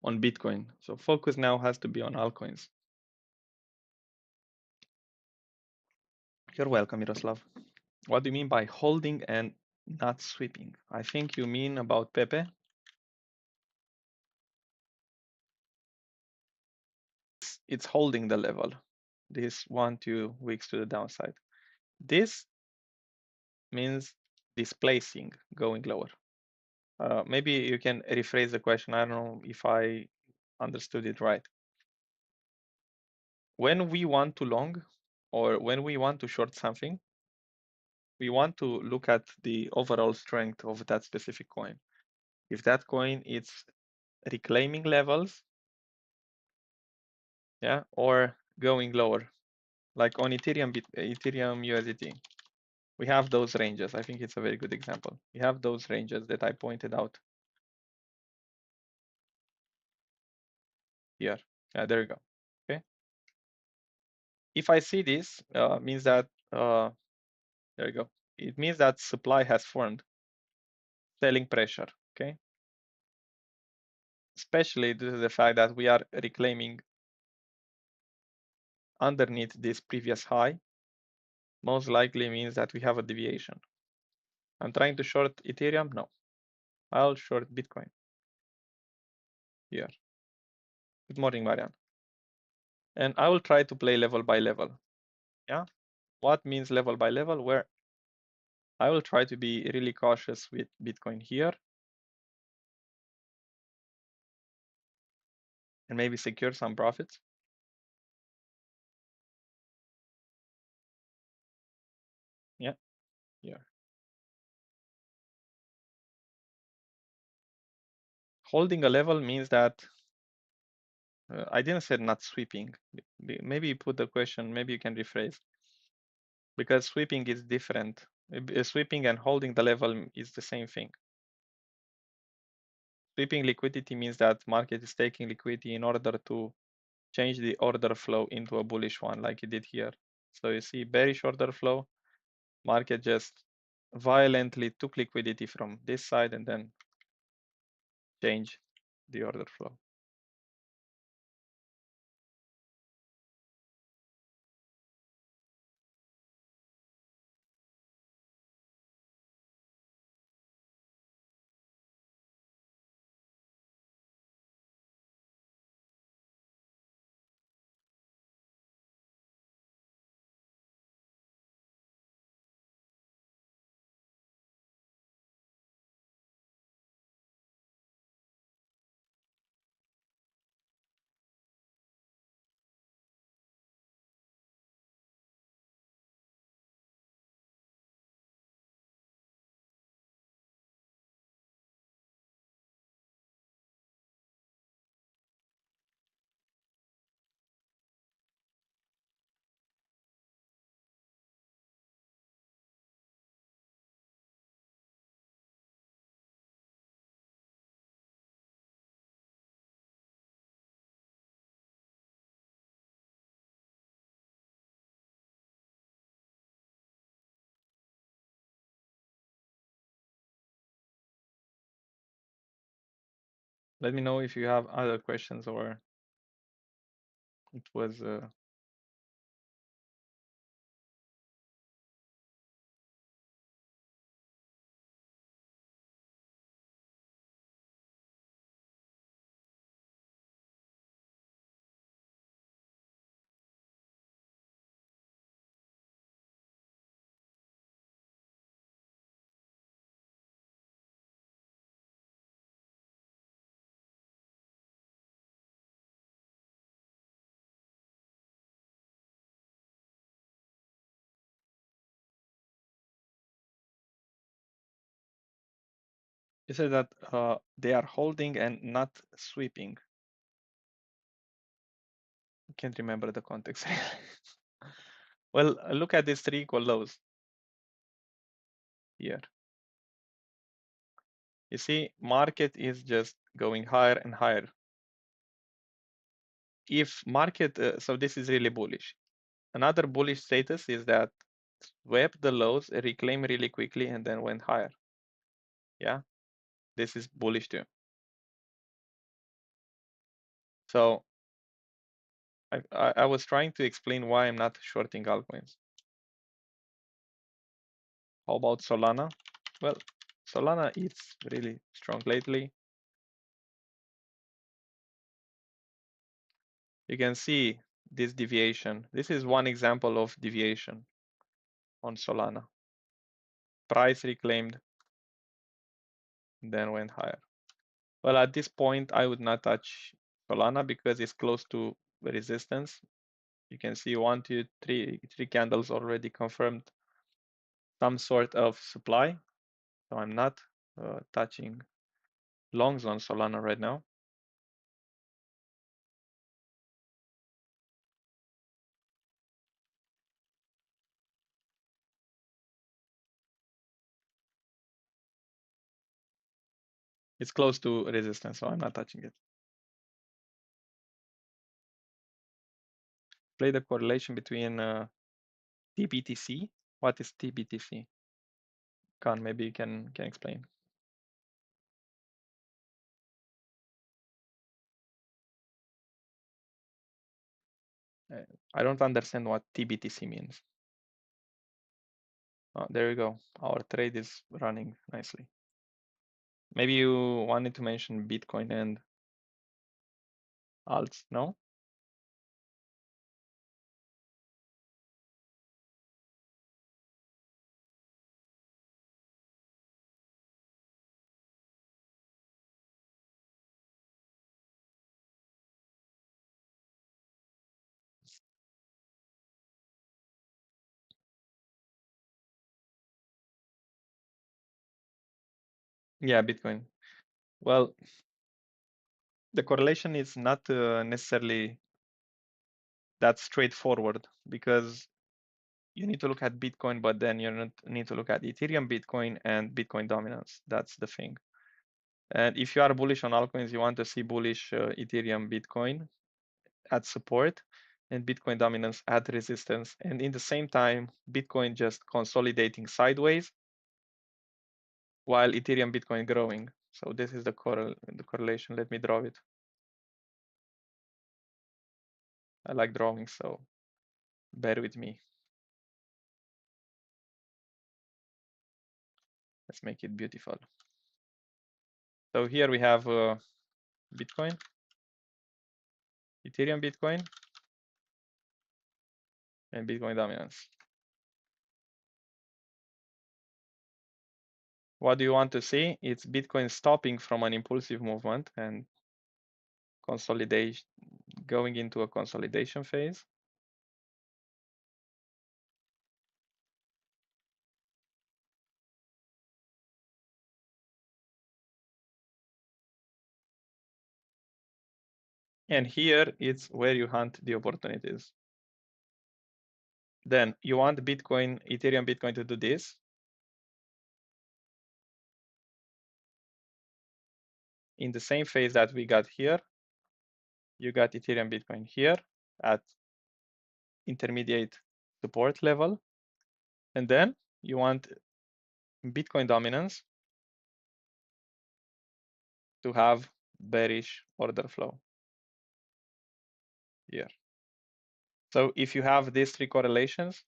Bitcoin. So focus now has to be on altcoins. You're welcome, Miroslav. What do you mean by holding and not sweeping? I think you mean about Pepe. It's holding the level. This 1-2 weeks to the downside. This means displacing, going lower. Maybe you can rephrase the question. I don't know if I understood it right. When we want to long or when we want to short something, we want to look at the overall strength of that specific coin. If that coin is reclaiming levels, yeah, or going lower, like on Ethereum USDT, we have those ranges. I think it's a very good example. We have those ranges that I pointed out here. Yeah, there you go. Okay. If I see this, means that there you go. It means that supply has formed, selling pressure. Okay. Especially due to the fact that we are reclaiming underneath this previous high, most likely means that we have a deviation. I'm trying to short Ethereum. No, I'll short Bitcoin here. Good morning, Marian. And I will try to play level by level. Yeah. What means level by level? Where I will try to be really cautious with Bitcoin here and maybe secure some profits. Yeah, here. Holding a level means that I didn't say not sweeping. Maybe you put the question, maybe you can rephrase. Because sweeping is different. Sweeping and holding the level is the same thing. Sweeping liquidity means that market is taking liquidity in order to change the order flow into a bullish one like it did here. So you see bearish order flow, market just violently took liquidity from this side and then change the order flow. Let me know if you have other questions or it was. You said that they are holding and not sweeping. I can't remember the context. Well, look at these three equal lows here. You see, market is just going higher and higher. If market, so this is really bullish. Another bullish status is that swept the lows, reclaim really quickly, and then went higher. Yeah, this is bullish too. So I was trying to explain why I'm not shorting altcoins. How about Solana? Well, Solana is really strong lately. You can see this deviation. This is one example of deviation on Solana. Price reclaimed, then went higher. Well, at this point, I would not touch Solana because it's close to resistance. You can see 1, 2, 3, 3 candles already confirmed some sort of supply. So I'm not touching longs on Solana right now. It's close to resistance, so I'm not touching it. Play the correlation between TBTC. What is TBTC? Khan, maybe you can explain. I don't understand what TBTC means. Oh, there you go. Our trade is running nicely. Maybe you wanted to mention Bitcoin and alts, no? Yeah, Bitcoin. Well, the correlation is not necessarily that straightforward because you need to look at Bitcoin, but then you need to look at Ethereum, Bitcoin, and Bitcoin dominance. That's the thing. And if you are bullish on altcoins, you want to see bullish Ethereum, Bitcoin at support and Bitcoin dominance at resistance. And in the same time, Bitcoin just consolidating sideways while Ethereum, Bitcoin growing. So this is the correlation. Let me draw it. I like drawing, so bear with me. Let's make it beautiful. So here we have Bitcoin, Ethereum, Bitcoin, and Bitcoin dominance. What do you want to see? It's Bitcoin stopping from an impulsive movement and consolidation, going into a consolidation phase. And here it's where you hunt the opportunities. Then you want Bitcoin, Ethereum, Bitcoin to do this. In the same phase that we got here, you got Ethereum, Bitcoin here at intermediate support level. And then you want Bitcoin dominance to have bearish order flow here. So if you have these three correlations,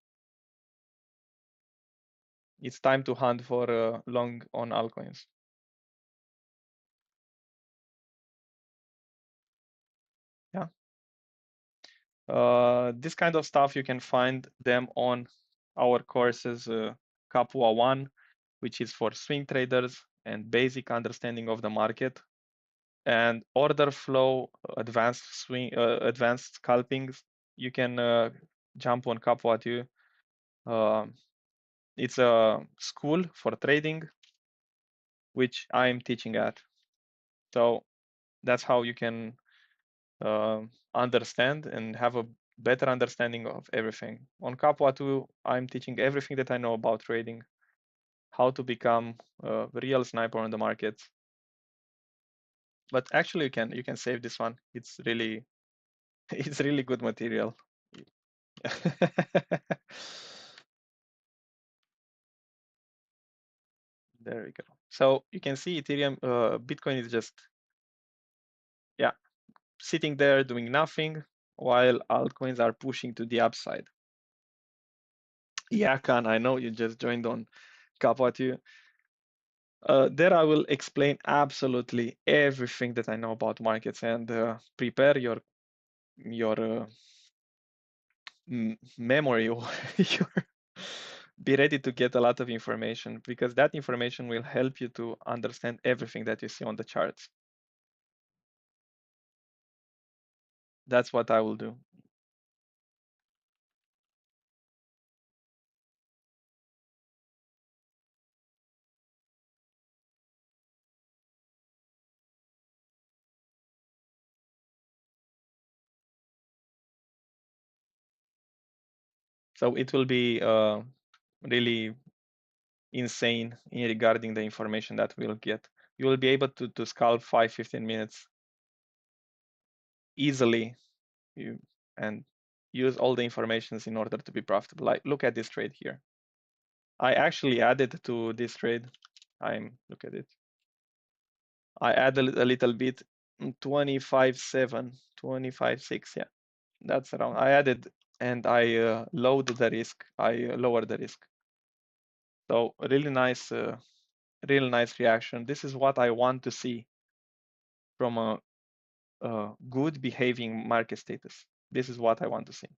it's time to hunt for long on altcoins. Yeah. This kind of stuff you can find them on our courses, Capua 1, which is for swing traders and basic understanding of the market, and order flow, advanced scalping. You can jump on Capua 2. It's a school for trading, which I'm teaching at. So that's how you can understand and have a better understanding of everything. On Capua 2, I'm teaching everything that I know about trading, how to become a real sniper on the market. But actually, you can save this one. It's really it's really good material. There we go. So you can see Ethereum, Bitcoin is just, yeah, sitting there doing nothing while altcoins are pushing to the upside. Yeah, Khan, I know you just joined on Kappa 2. There I will explain absolutely everything that I know about markets, and prepare your memory or your be ready to get a lot of information, because that information will help you to understand everything that you see on the charts. That's what I will do. So it will be really insane regarding the information that we'll get. You will be able to scalp 15 minutes easily, you, and use all the informations in order to be profitable. Like, look at this trade here. I actually added to this trade. Look at it. I added a little bit, 25.7, 25.6. Yeah, that's around. I added, and I lowered the risk. I lowered the risk. So really nice reaction. This is what I want to see from a good behaving market status. This is what I want to see.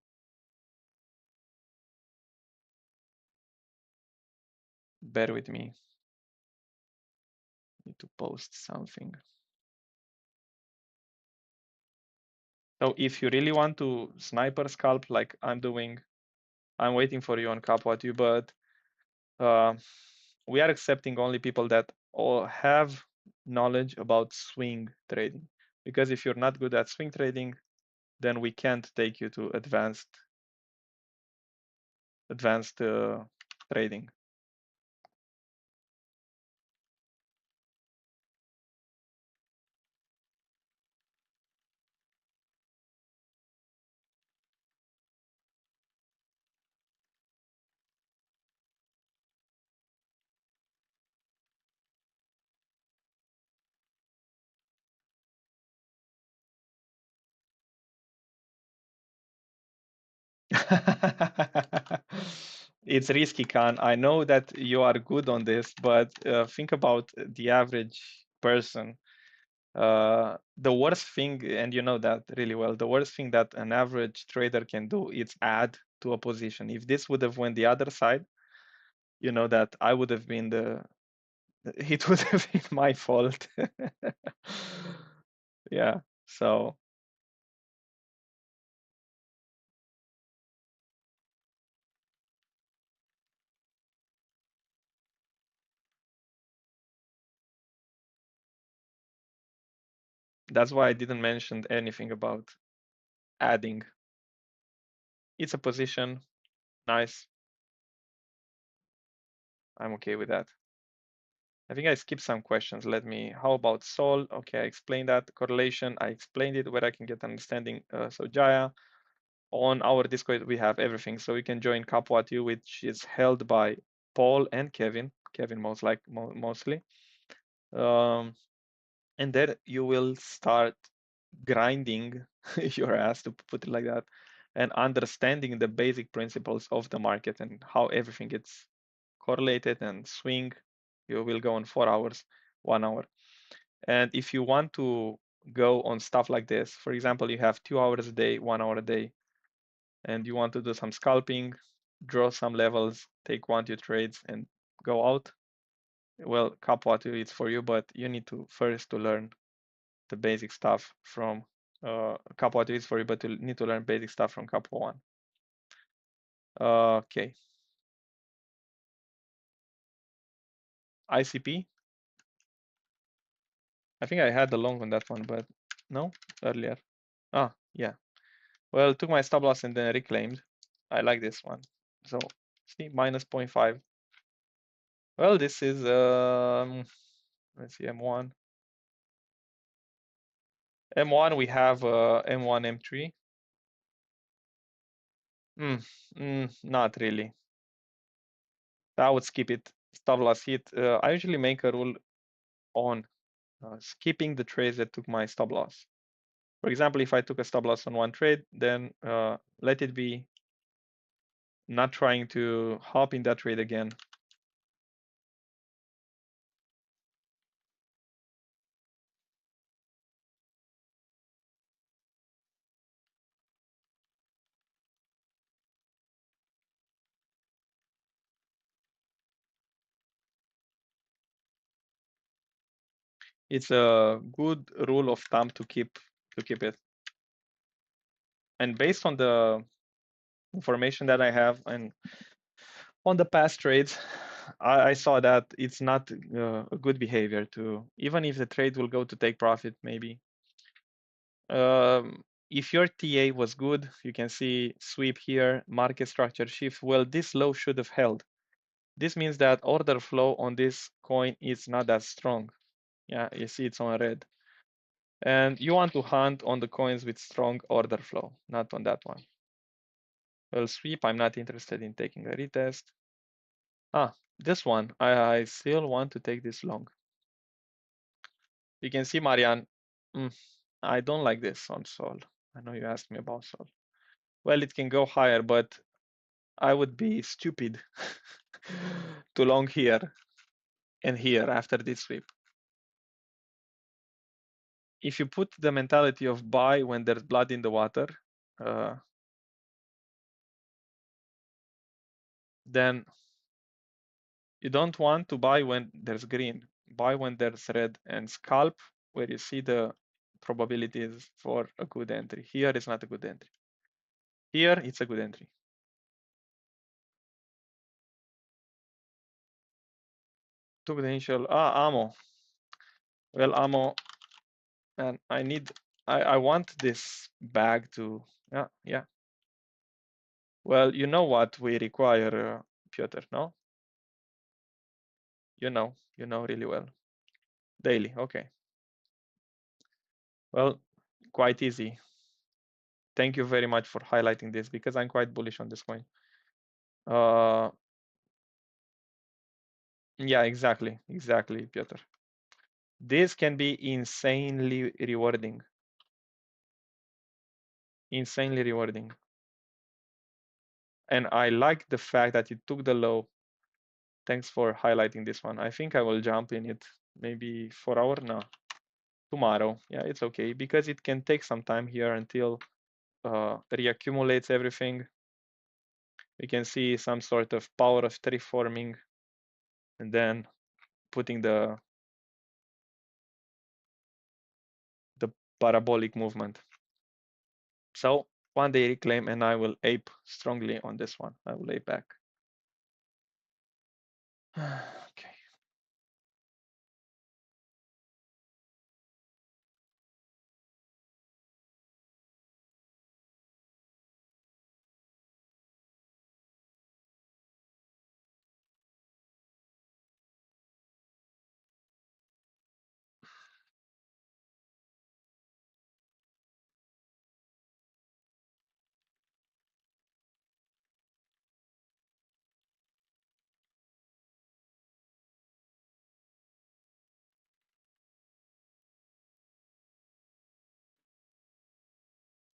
Bear with me. Need to post something. So if you really want to sniper scalp like I'm doing, I'm waiting for you on Capua 2, but uh, we are accepting only people that all have knowledge about swing trading. Because if you're not good at swing trading, then we can't take you to advanced trading. It's risky, Khan. I know that you are good on this, but think about the average person. The worst thing, and you know that really well, the worst thing that an average trader can do is add to a position. If this would have went the other side, you know that I would have been it would have been my fault. Yeah, so that's why I didn't mention anything about adding. It's a position, nice. I'm okay with that. I think I skipped some questions. How about Sol? Okay, I explained that. Correlation, I explained it where I can get understanding. So Jaya, on our Discord, we have everything. So you can join Kapwatu, which is held by Paul and Kevin. Kevin mostly. Um, and then you will start grinding your ass, to put it like that, and understanding the basic principles of the market and how everything gets correlated and swing. You will go on 4 hours, 1 hour. And if you want to go on stuff like this, for example, you have 2 hours a day, 1 hour a day, and you want to do some scalping, draw some levels, take 1, 2 trades, and go out. Well, Capo it's for you, but you need to first to learn the basic stuff from Capo is for you, but you need to learn basic stuff from Capo 1. Okay. ICP. I think I had the long on that one, but no, earlier. Ah, yeah. Well, took my stop loss and then reclaimed. I like this one. So see, minus 0.5. Well, this is let's see, M1. M1 we have M1, M3. Not really. I would skip it. Stop loss hit. I usually make a rule on skipping the trades that took my stop loss. For example, if I took a stop loss on one trade, then let it be, not trying to hop in that trade again. It's a good rule of thumb to keep it. And based on the information that I have and on the past trades, I saw that it's not a good behavior to, even if the trade will go to take profit, maybe. If your TA was good, you can see sweep here, market structure shift. Well, this low should have held. This means that order flow on this coin is not that strong. Yeah, you see it's on red. And you want to hunt on the coins with strong order flow, not on that one. Well, sweep, I'm not interested in taking a retest. Ah, this one, I still want to take this long. You can see, Marianne, I don't like this on Sol. I know you asked me about Sol. Well, it can go higher, but I would be stupid to long here and here after this sweep. If you put the mentality of buy when there's blood in the water, then you don't want to buy when there's green. Buy when there's red, and scalp where you see the probabilities for a good entry. Here is not a good entry. Here it's a good entry. Took the initial ammo. Well, ammo, and I want this bag to, yeah. Well, you know what we require, Piotr, no? You know really well. Daily, okay. Well, quite easy. Thank you very much for highlighting this because I'm quite bullish on this coin. Yeah, exactly, Piotr. This can be insanely rewarding. Insanely rewarding. And I like the fact that it took the low. Thanks for highlighting this one. I think I will jump in it maybe 4 hours now. Tomorrow. Yeah, it's okay because it can take some time here until reaccumulates everything. We can see some sort of power of tree forming and then putting the parabolic movement. So one day reclaim and I will ape strongly on this one. I will ape back. Okay.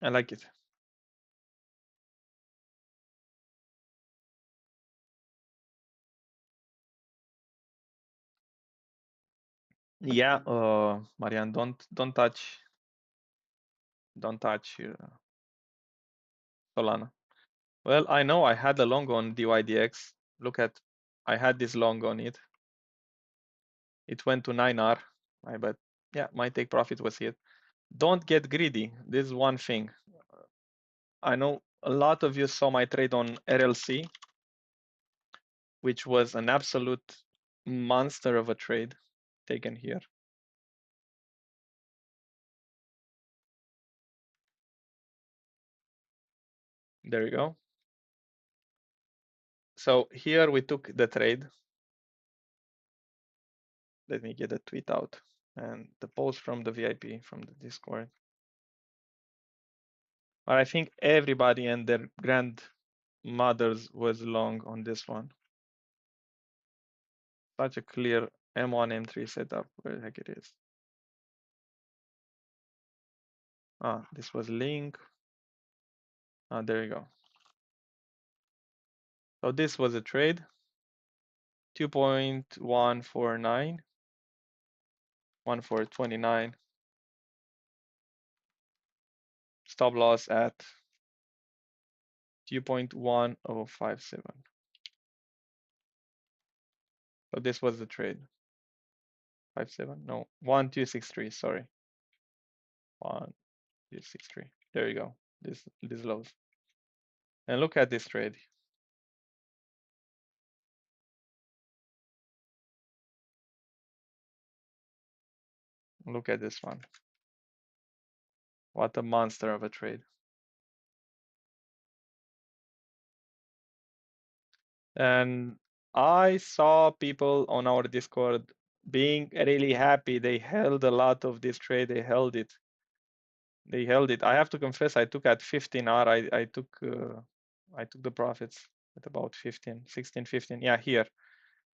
I like it. Yeah, Marian, don't touch Solana. Well, I know I had a long on DYDX. Look at, I had this long on it. It went to 9R. I bet. Yeah, my take profit was here. Don't get greedy. This is one thing. I know a lot of you saw my trade on RLC, which was an absolute monster of a trade taken here. There you go. So here we took the trade. Let me get a tweet out and the post from the VIP from the Discord. But I think everybody and their grandmothers was long on this one. Such a clear M1, M3 setup. Where the heck it is? Ah, this was link. Ah, there you go. So this was a trade. 2.149, 1429. Stop loss at 2.1057. So this was the trade. 57? No, 1263. Sorry, 1263. There you go. This lows. And look at this trade. Look at this one. What a monster of a trade. And I saw people on our Discord being really happy. They held a lot of this trade. They held it. They held it. I have to confess, I took at 15R. I took the profits at about 15, 16, 15. Yeah, here.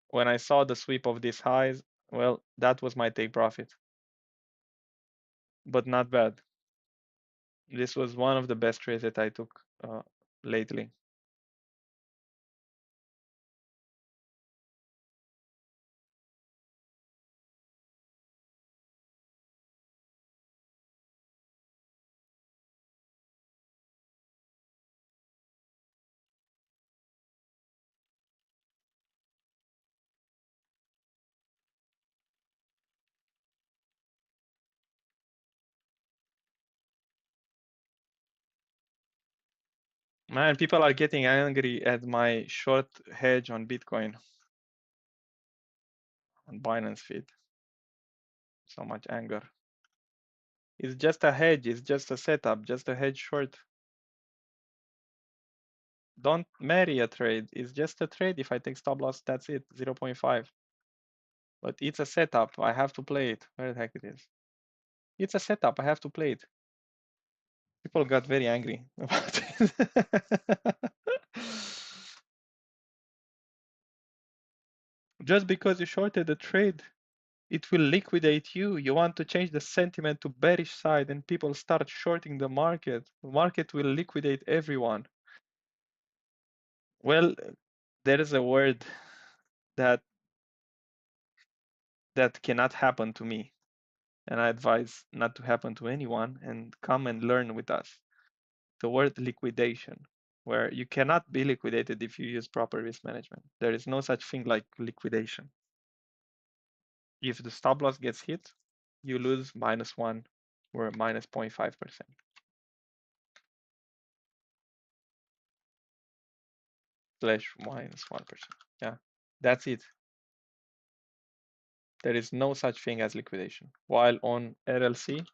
When I saw the sweep of these highs, well, that was my take profit. But not bad. This was one of the best trades that I took lately. Man, people are getting angry at my short hedge on Bitcoin on Binance feed. So much anger. It's just a hedge. It's just a setup. Just a hedge short. Don't marry a trade. It's just a trade. If I take stop loss, that's it. 0.5. But it's a setup. I have to play it. Where the heck it is? It's a setup. I have to play it. People got very angry about it. Just because you shorted a trade, it will liquidate you. You want to change the sentiment to bearish side and people start shorting the market. The market will liquidate everyone. Well, there is a word that cannot happen to me. And I advise not to happen to anyone and come and learn with us. The word liquidation, where you cannot be liquidated if you use proper risk management. There is no such thing like liquidation. If the stop loss gets hit, you lose -1 or minus 0.5%. Slash -1%. Yeah, that's it. There is no such thing as liquidation. While on RLC,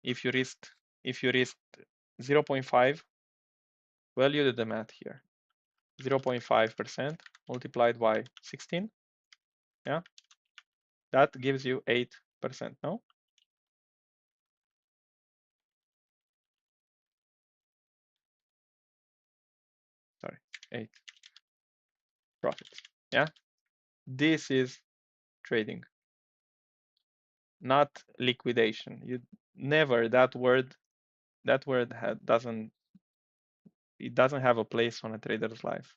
if you risk 0.5, well, you do the math here. 0.5% multiplied by 16, yeah, that gives you 8%, no? Sorry, 8 profits, yeah? This is trading, not liquidation. Never that word doesn't have a place on a trader's life.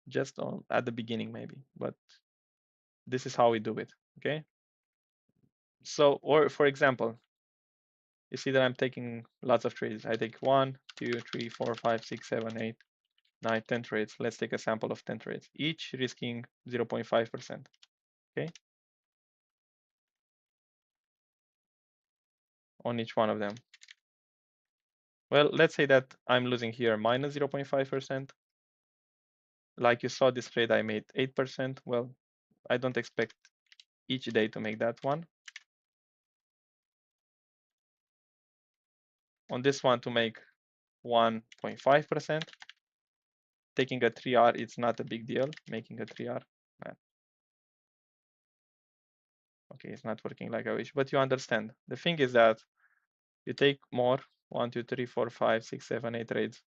Just at the beginning maybe, but this is how we do it. Okay. So, or for example, you see that I'm taking lots of trades. I take 1, 2, 3, 4, 5, 6, 7, 8, 9, 10 trades. Let's take a sample of 10 trades, each risking 0.5%. Okay, on each one of them. Well, let's say that I'm losing here minus 0.5%. Like you saw this trade, I made 8%. Well, I don't expect each day to make that one. On this one to make 1.5%. Taking a 3R, it's not a big deal. Making a 3R, man. Okay, it's not working like I wish, but you understand. The thing is that you take more, 1, 2, 3, 4, 5, 6, 7, 8 trades.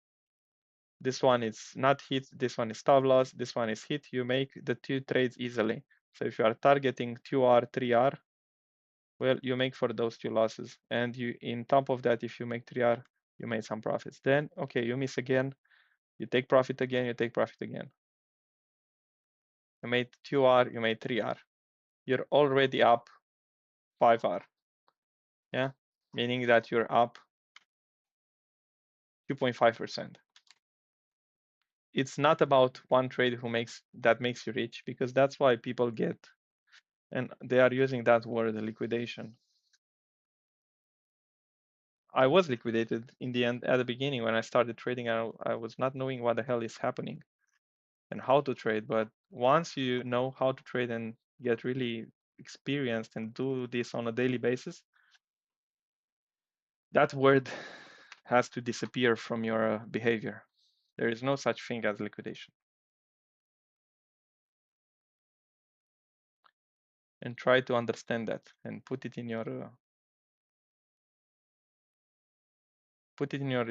This one is not hit, this one is stop loss, this one is hit. You make the 2 trades easily. So if you are targeting 2R, 3R, well, you make for those 2 losses. And you, in top of that, if you make 3R, you made some profits. Then, okay, you miss again, you take profit again, you take profit again. You made 2R, you made 3R. You're already up 5R. Yeah, meaning that you're up 2.5%. It's not about one trade that makes you rich, because that's why people get, and they are using that word, liquidation. I was liquidated in the end. At the beginning when I started trading, I was not knowing what the hell is happening and how to trade. But once you know how to trade and get really experienced and do this on a daily basis, that word has to disappear from your behavior. There is no such thing as liquidation. And try to understand that and put it in your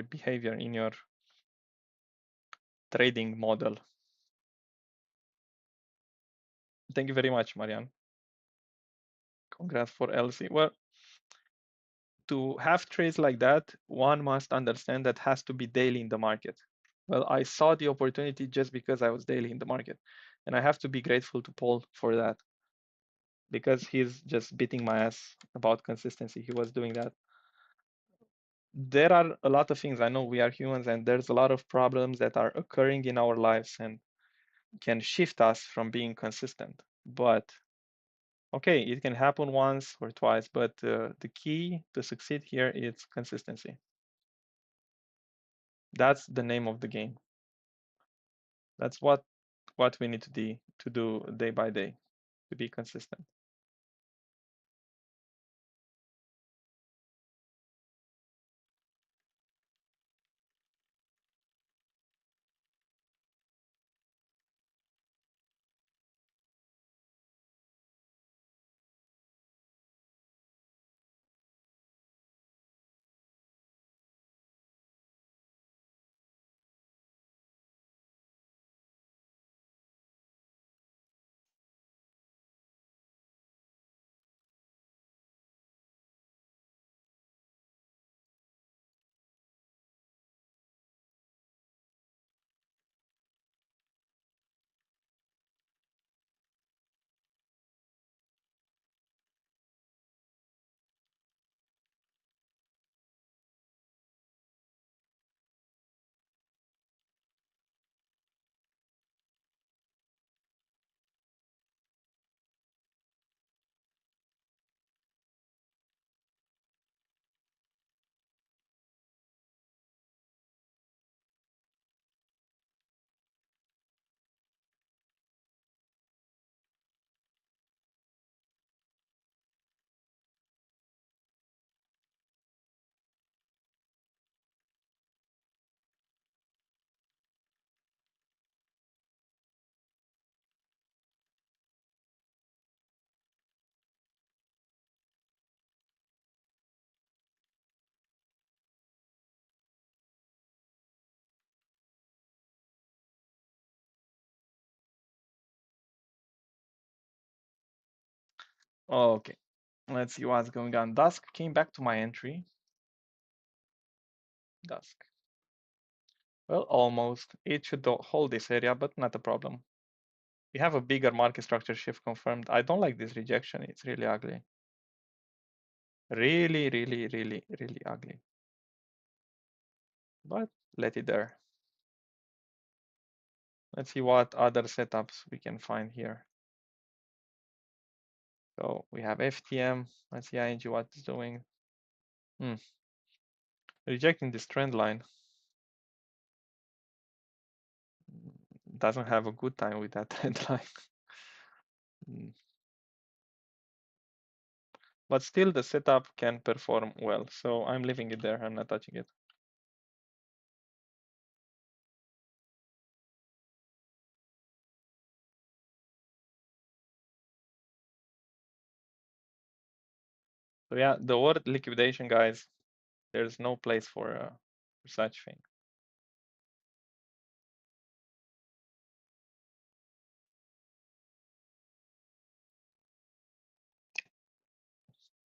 behavior, in your trading model. Thank you very much, Marianne. Congrats for Elsie. Well, to have trades like that, one must understand that has to be daily in the market. Well, I saw the opportunity just because I was daily in the market, and I have to be grateful to Paul for that, because he's just beating my ass about consistency. He was doing that. There are a lot of things. I know we are humans, and there's a lot of problems that are occurring in our lives and can shift us from being consistent. But okay, it can happen once or twice, but the key to succeed here is consistency. That's the name of the game. That's what we need to do day by day, to be consistent. Okay. Let's see what's going on. Dusk came back to my entry. Dusk. Well, almost. It should hold this area, but not a problem. We have a bigger market structure shift confirmed. I don't like this rejection. It's really ugly. Really, really, really, really ugly. But let it there. Let's see what other setups we can find here. So we have FTM. Let's see ING what it's doing. Rejecting this trend line. Doesn't have a good time with that trend line. But still the setup can perform well. So I'm leaving it there. I'm not touching it. So yeah, the word liquidation, guys, there's no place for such thing.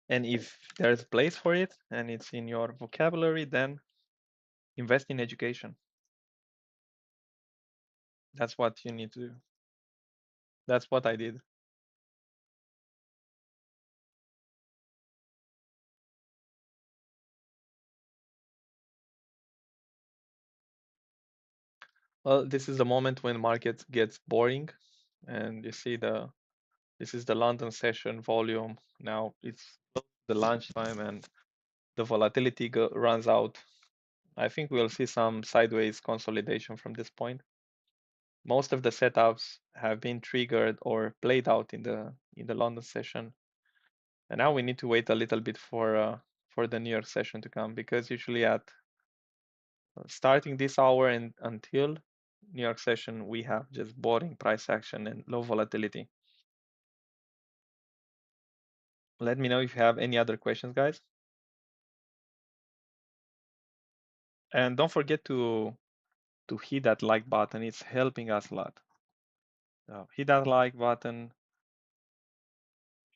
And if there's place for it and it's in your vocabulary, then invest in education. That's what you need to do. That's what I did. Well, this is the moment when market gets boring, and you see this is the London session volume. Now it's the lunchtime and the volatility runs out. I think we'll see some sideways consolidation from this point. Most of the setups have been triggered or played out in the London session, and now we need to wait a little bit for the New York session to come, because usually at starting this hour and until New York session we have just boring price action and low volatility. Let me know if you have any other questions, guys. And don't forget to hit that like button. It's helping us a lot. Hit that like button,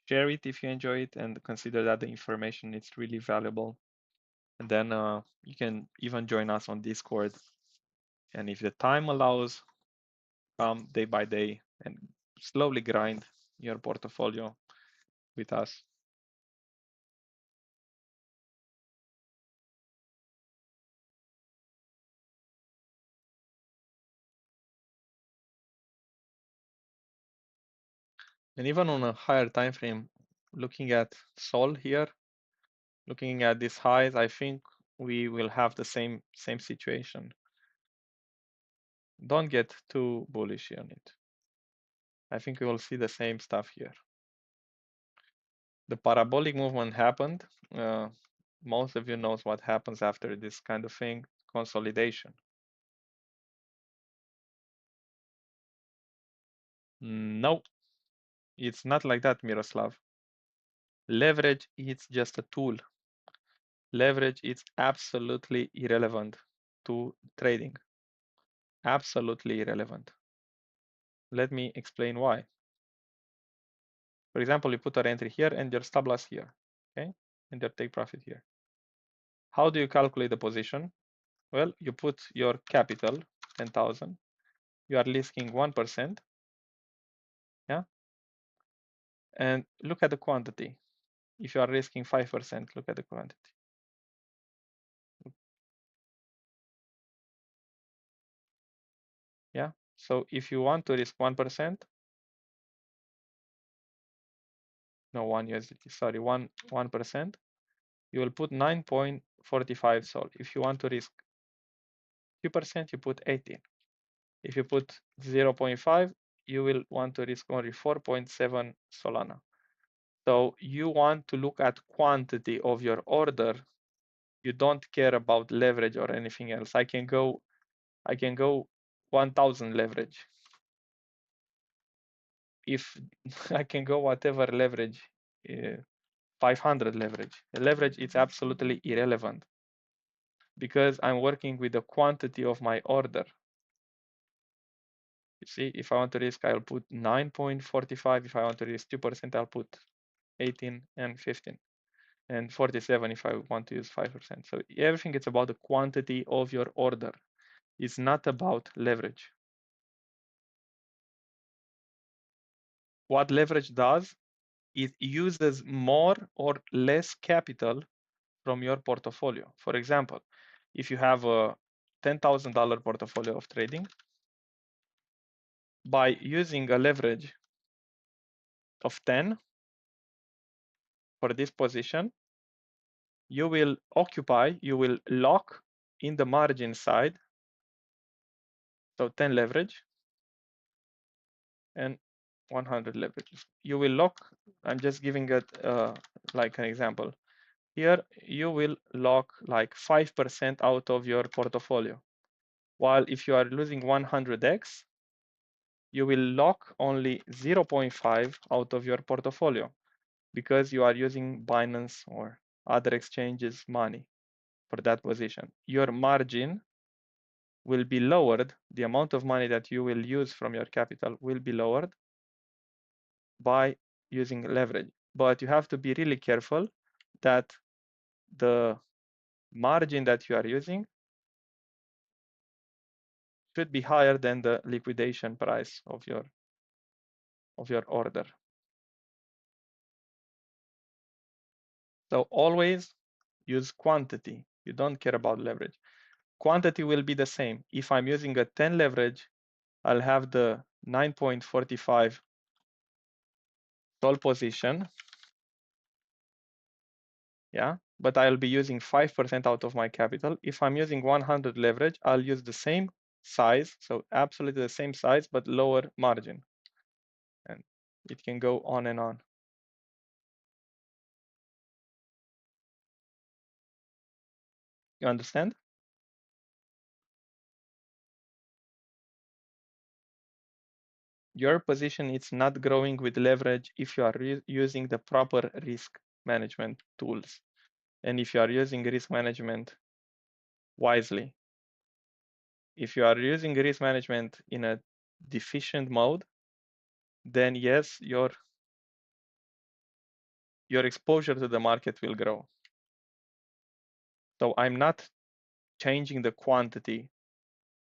share it if you enjoy it, and consider that the information is really valuable. And then you can even join us on Discord. And if the time allows, come day by day and slowly grind your portfolio with us. And even on a higher time frame, looking at Sol here, looking at these highs, I think we will have the same situation. Don't get too bullish on it. I think we will see the same stuff here. The parabolic movement happened. Most of you knows what happens after this kind of thing, consolidation. No, it's not like that, Miroslav. Leverage is just a tool. Leverage is absolutely irrelevant to trading. Absolutely irrelevant. Let me explain why. For example, you put an entry here and your stop loss here, okay? And your take profit here. How do you calculate the position? Well, you put your capital, 10,000. You are risking 1%, yeah? And look at the quantity. If you are risking 5%, look at the quantity. Yeah, so if you want to risk 1%, no, 1 USDT, sorry, 1%, you will put 9.45 Sol. If you want to risk 2%, you put 18. If you put 0.5, you will want to risk only 4.7 Solana. So you want to look at quantity of your order. You don't care about leverage or anything else. I can go 1,000 leverage. If I can go whatever leverage, 500 leverage. Leverage is absolutely irrelevant because I'm working with the quantity of my order. You see, if I want to risk, I'll put 9.45. If I want to risk 2%, I'll put 18, and 15, and 47 if I want to use 5%. So everything is about the quantity of your order. It's not about leverage. What leverage does, it uses more or less capital from your portfolio. For example, if you have a $10,000 portfolio of trading, by using a leverage of 10 for this position, you will lock in the margin side, so 10 leverage and 100 leverage. You will lock, I'm just giving it like an example. Here, you will lock like 5% out of your portfolio. While if you are losing 100x, you will lock only 0.5 out of your portfolio because you are using Binance or other exchanges money for that position. Your margin will be lowered, the amount of money that you will use from your capital will be lowered by using leverage. But you have to be really careful that the margin that you are using should be higher than the liquidation price of your order. So always use quantity. You don't care about leverage. Quantity will be the same. If I'm using a 10 leverage, I'll have the 9.45 stall position. Yeah, but I'll be using 5% out of my capital. If I'm using 100 leverage, I'll use the same size, so absolutely the same size, but lower margin. And it can go on and on. You understand? Your position is not growing with leverage if you are using the proper risk management tools. And if you are using risk management wisely. If you are using risk management in a deficient mode, then yes, your exposure to the market will grow. So I'm not changing the quantity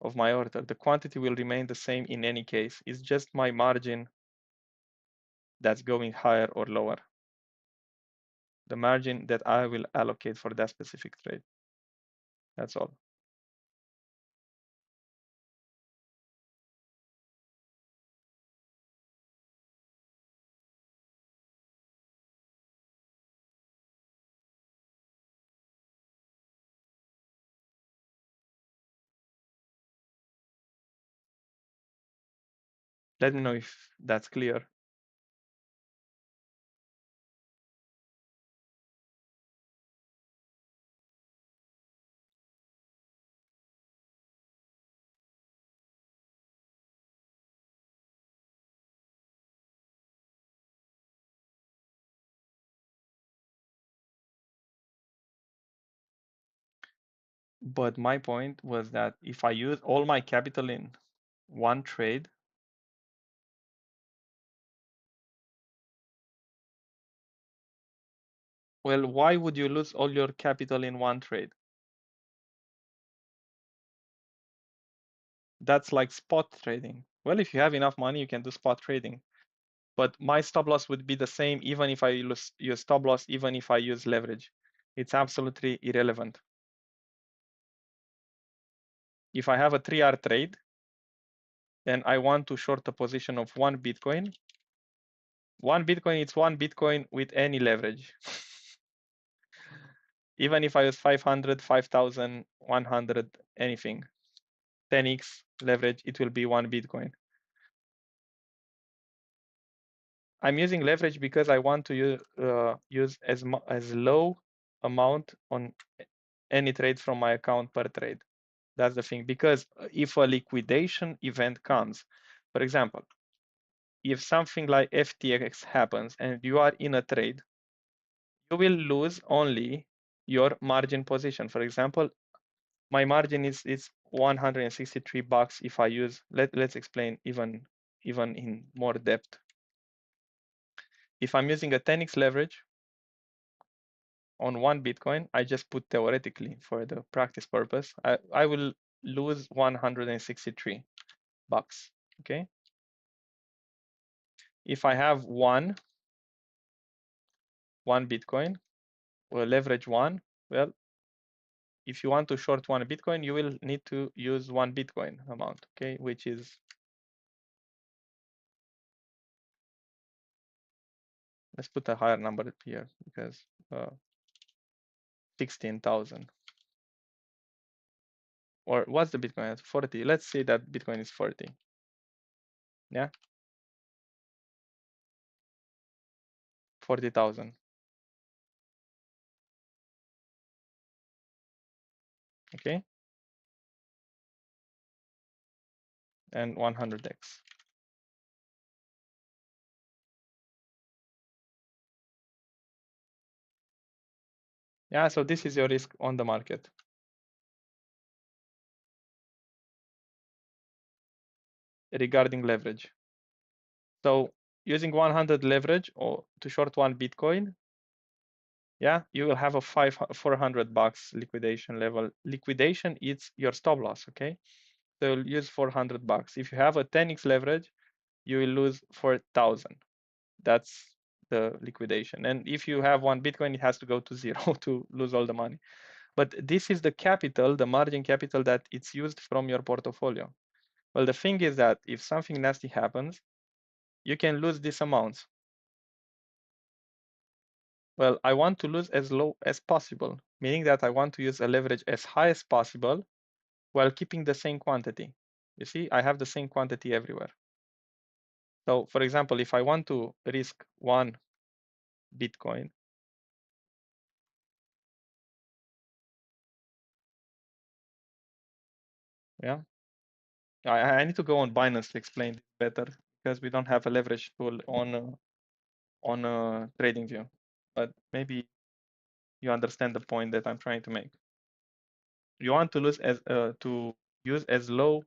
of my order. The quantity will remain the same in any case. It's just my margin that's going higher or lower. The margin that I will allocate for that specific trade. That's all. Let me know if that's clear. But my point was that if I use all my capital in one trade, well, why would you lose all your capital in one trade? That's like spot trading. Well, if you have enough money, you can do spot trading. But my stop loss would be the same even if I use stop loss, even if I use leverage. It's absolutely irrelevant. If I have a 3-hour trade and I want to short a position of one Bitcoin it's one Bitcoin with any leverage. Even if I use 500, 5,000, 100, anything, 10x leverage, it will be one Bitcoin. I'm using leverage because I want to use as low amount on any trade from my account per trade. That's the thing. Because if a liquidation event comes, for example, if something like FTX happens and you are in a trade, you will lose only your margin position. For example, my margin is $163 if I use, let's explain even in more depth. if I'm using a 10x leverage on one Bitcoin, I just put theoretically for the practice purpose, I will lose 163 bucks. Okay. If I have one Bitcoin or leverage one, well, if you want to short one Bitcoin, you will need to use one Bitcoin amount, okay, which is, let's put a higher number here because 16,000. Or what's the Bitcoin at? 40. Let's say that Bitcoin is 40. Yeah, 40,000. Okay, and 100x. Yeah, so this is your risk on the market regarding leverage. So using 100 leverage or to short one Bitcoin, yeah, you will have a 400 bucks liquidation level. Liquidation is your stop loss, okay? So you'll use 400 bucks. If you have a 10x leverage, you will lose 4,000. That's the liquidation. And if you have one Bitcoin, it has to go to zero to lose all the money. But this is the capital, the margin capital that it's used from your portfolio. Well, the thing is that if something nasty happens, you can lose these amounts. Well, I want to lose as low as possible, meaning that I want to use a leverage as high as possible while keeping the same quantity. You see, I have the same quantity everywhere. So for example, if I want to risk one Bitcoin, yeah, I need to go on Binance to explain it better because we don't have a leverage tool on TradingView. But maybe you understand the point that I'm trying to make. You want to lose as to use as low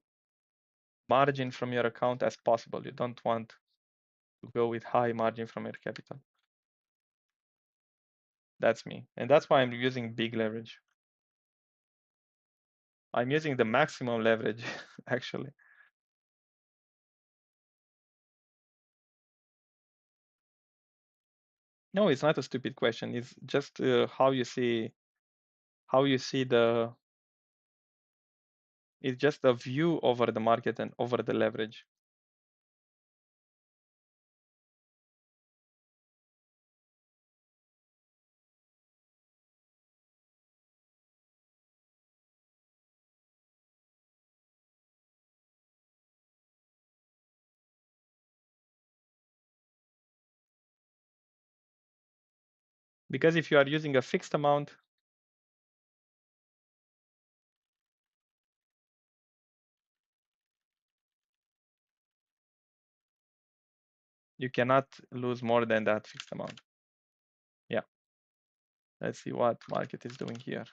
margin from your account as possible. You don't want to go with high margin from your capital. That's me, and that's why I'm using big leverage. I'm using the maximum leverage actually. No, it's not a stupid question. It's just how you see the. It's just a view over the market and over the leverage. Because if you are using a fixed amount, you cannot lose more than that fixed amount. Yeah. Let's see what market is doing here.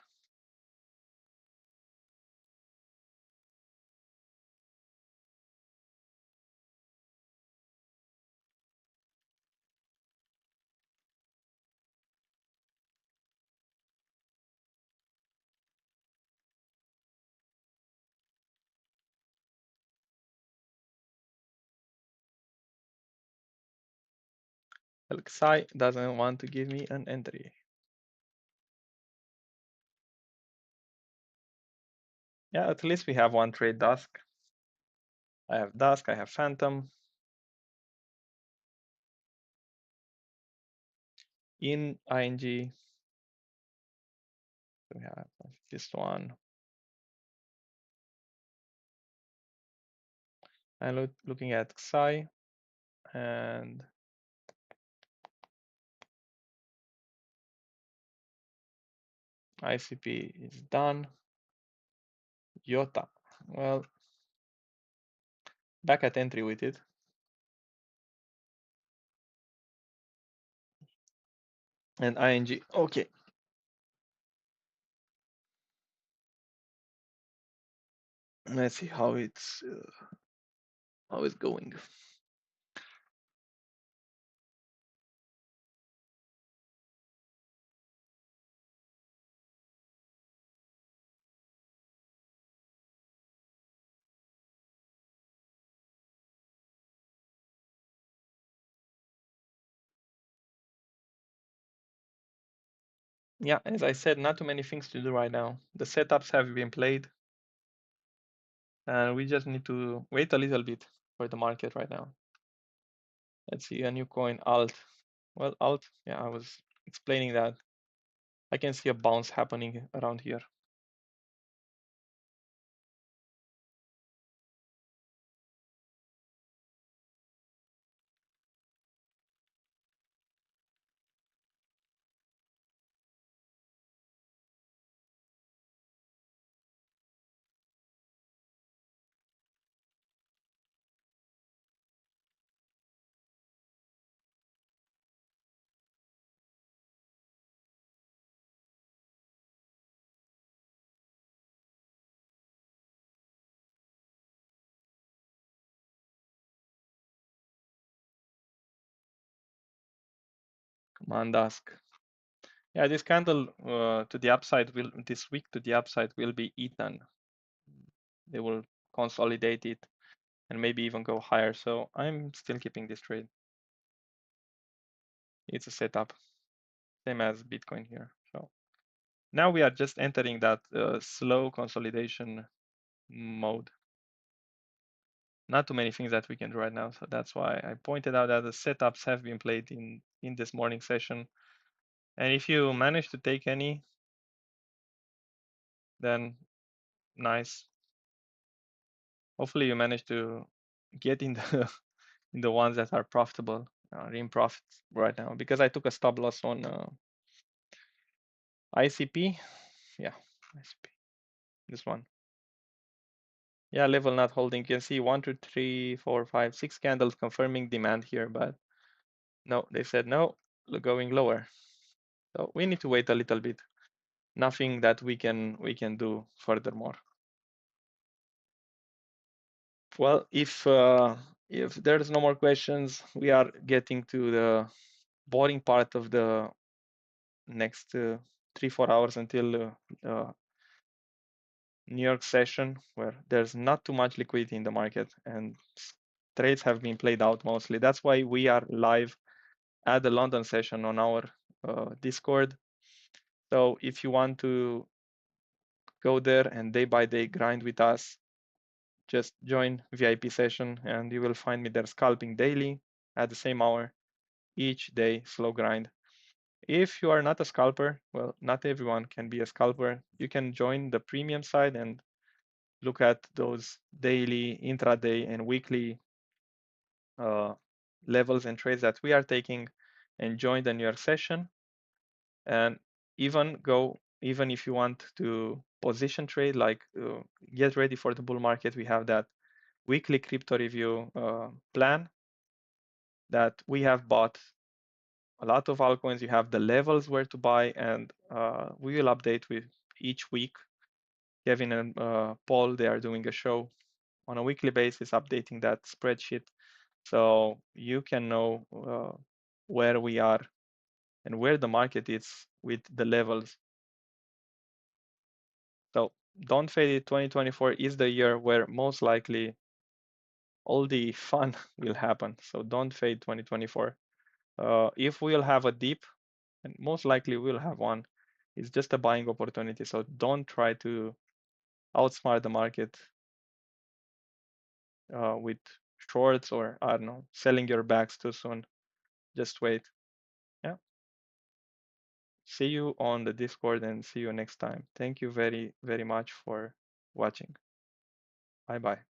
Xi doesn't want to give me an entry. Yeah, at least we have one trade Dusk. I have Dusk, I have Phantom. In ING, we have this one. I'm looking at Xi and ICP is done. Yota, well, back at entry with it. And ING, okay. Let's see how it's going. Yeah, as I said, not too many things to do right now. The setups have been played, and we just need to wait a little bit for the market right now. Let's see a new coin, alt. Well, alt, yeah, I was explaining that. I can see a bounce happening around here. Command ask. Yeah, this candle to the upside will this week to the upside will be eaten. They will consolidate it and maybe even go higher. So I'm still keeping this trade. It's a setup, same as Bitcoin here. So now we are just entering that slow consolidation mode. Not too many things that we can do right now. So that's why I pointed out that the setups have been played in this morning session. And if you manage to take any, then nice. Hopefully you manage to get in the in the ones that are profitable, are in profit right now. Because I took a stop loss on ICP. Yeah, ICP. This one. Yeah, level not holding. You can see 1, 2, 3, 4, 5, 6 candles confirming demand here, but no, they said no, going lower. So we need to wait a little bit. Nothing that we can do furthermore. Well, if there's no more questions, we are getting to the boring part of the next 3-4 hours until New York session, where there's not too much liquidity in the market and trades have been played out mostly. That's why we are live at the London session on our Discord. So if you want to go there and day by day grind with us, just join VIP session and you will find me there scalping daily at the same hour each day, slow grind. If you are not a scalper, well, not everyone can be a scalper. You can join the premium side and look at those daily, intraday, and weekly uh, levels and trades that we are taking and join the New York session. And even if you want to position trade, like get ready for the bull market, we have that weekly crypto review plan that we have bought a lot of altcoins. You have the levels where to buy, and we will update with each week. Kevin and Paul, they are doing a show on a weekly basis, updating that spreadsheet, so you can know where we are and where the market is with the levels. So don't fade it. 2024 is the year where most likely all the fun will happen. So don't fade 2024. If we'll have a dip, and most likely we'll have one, it's just a buying opportunity. So don't try to outsmart the market with shorts or I don't know, selling your bags too soon. Just wait. Yeah. See you on the Discord and see you next time. Thank you very, very much for watching. Bye bye.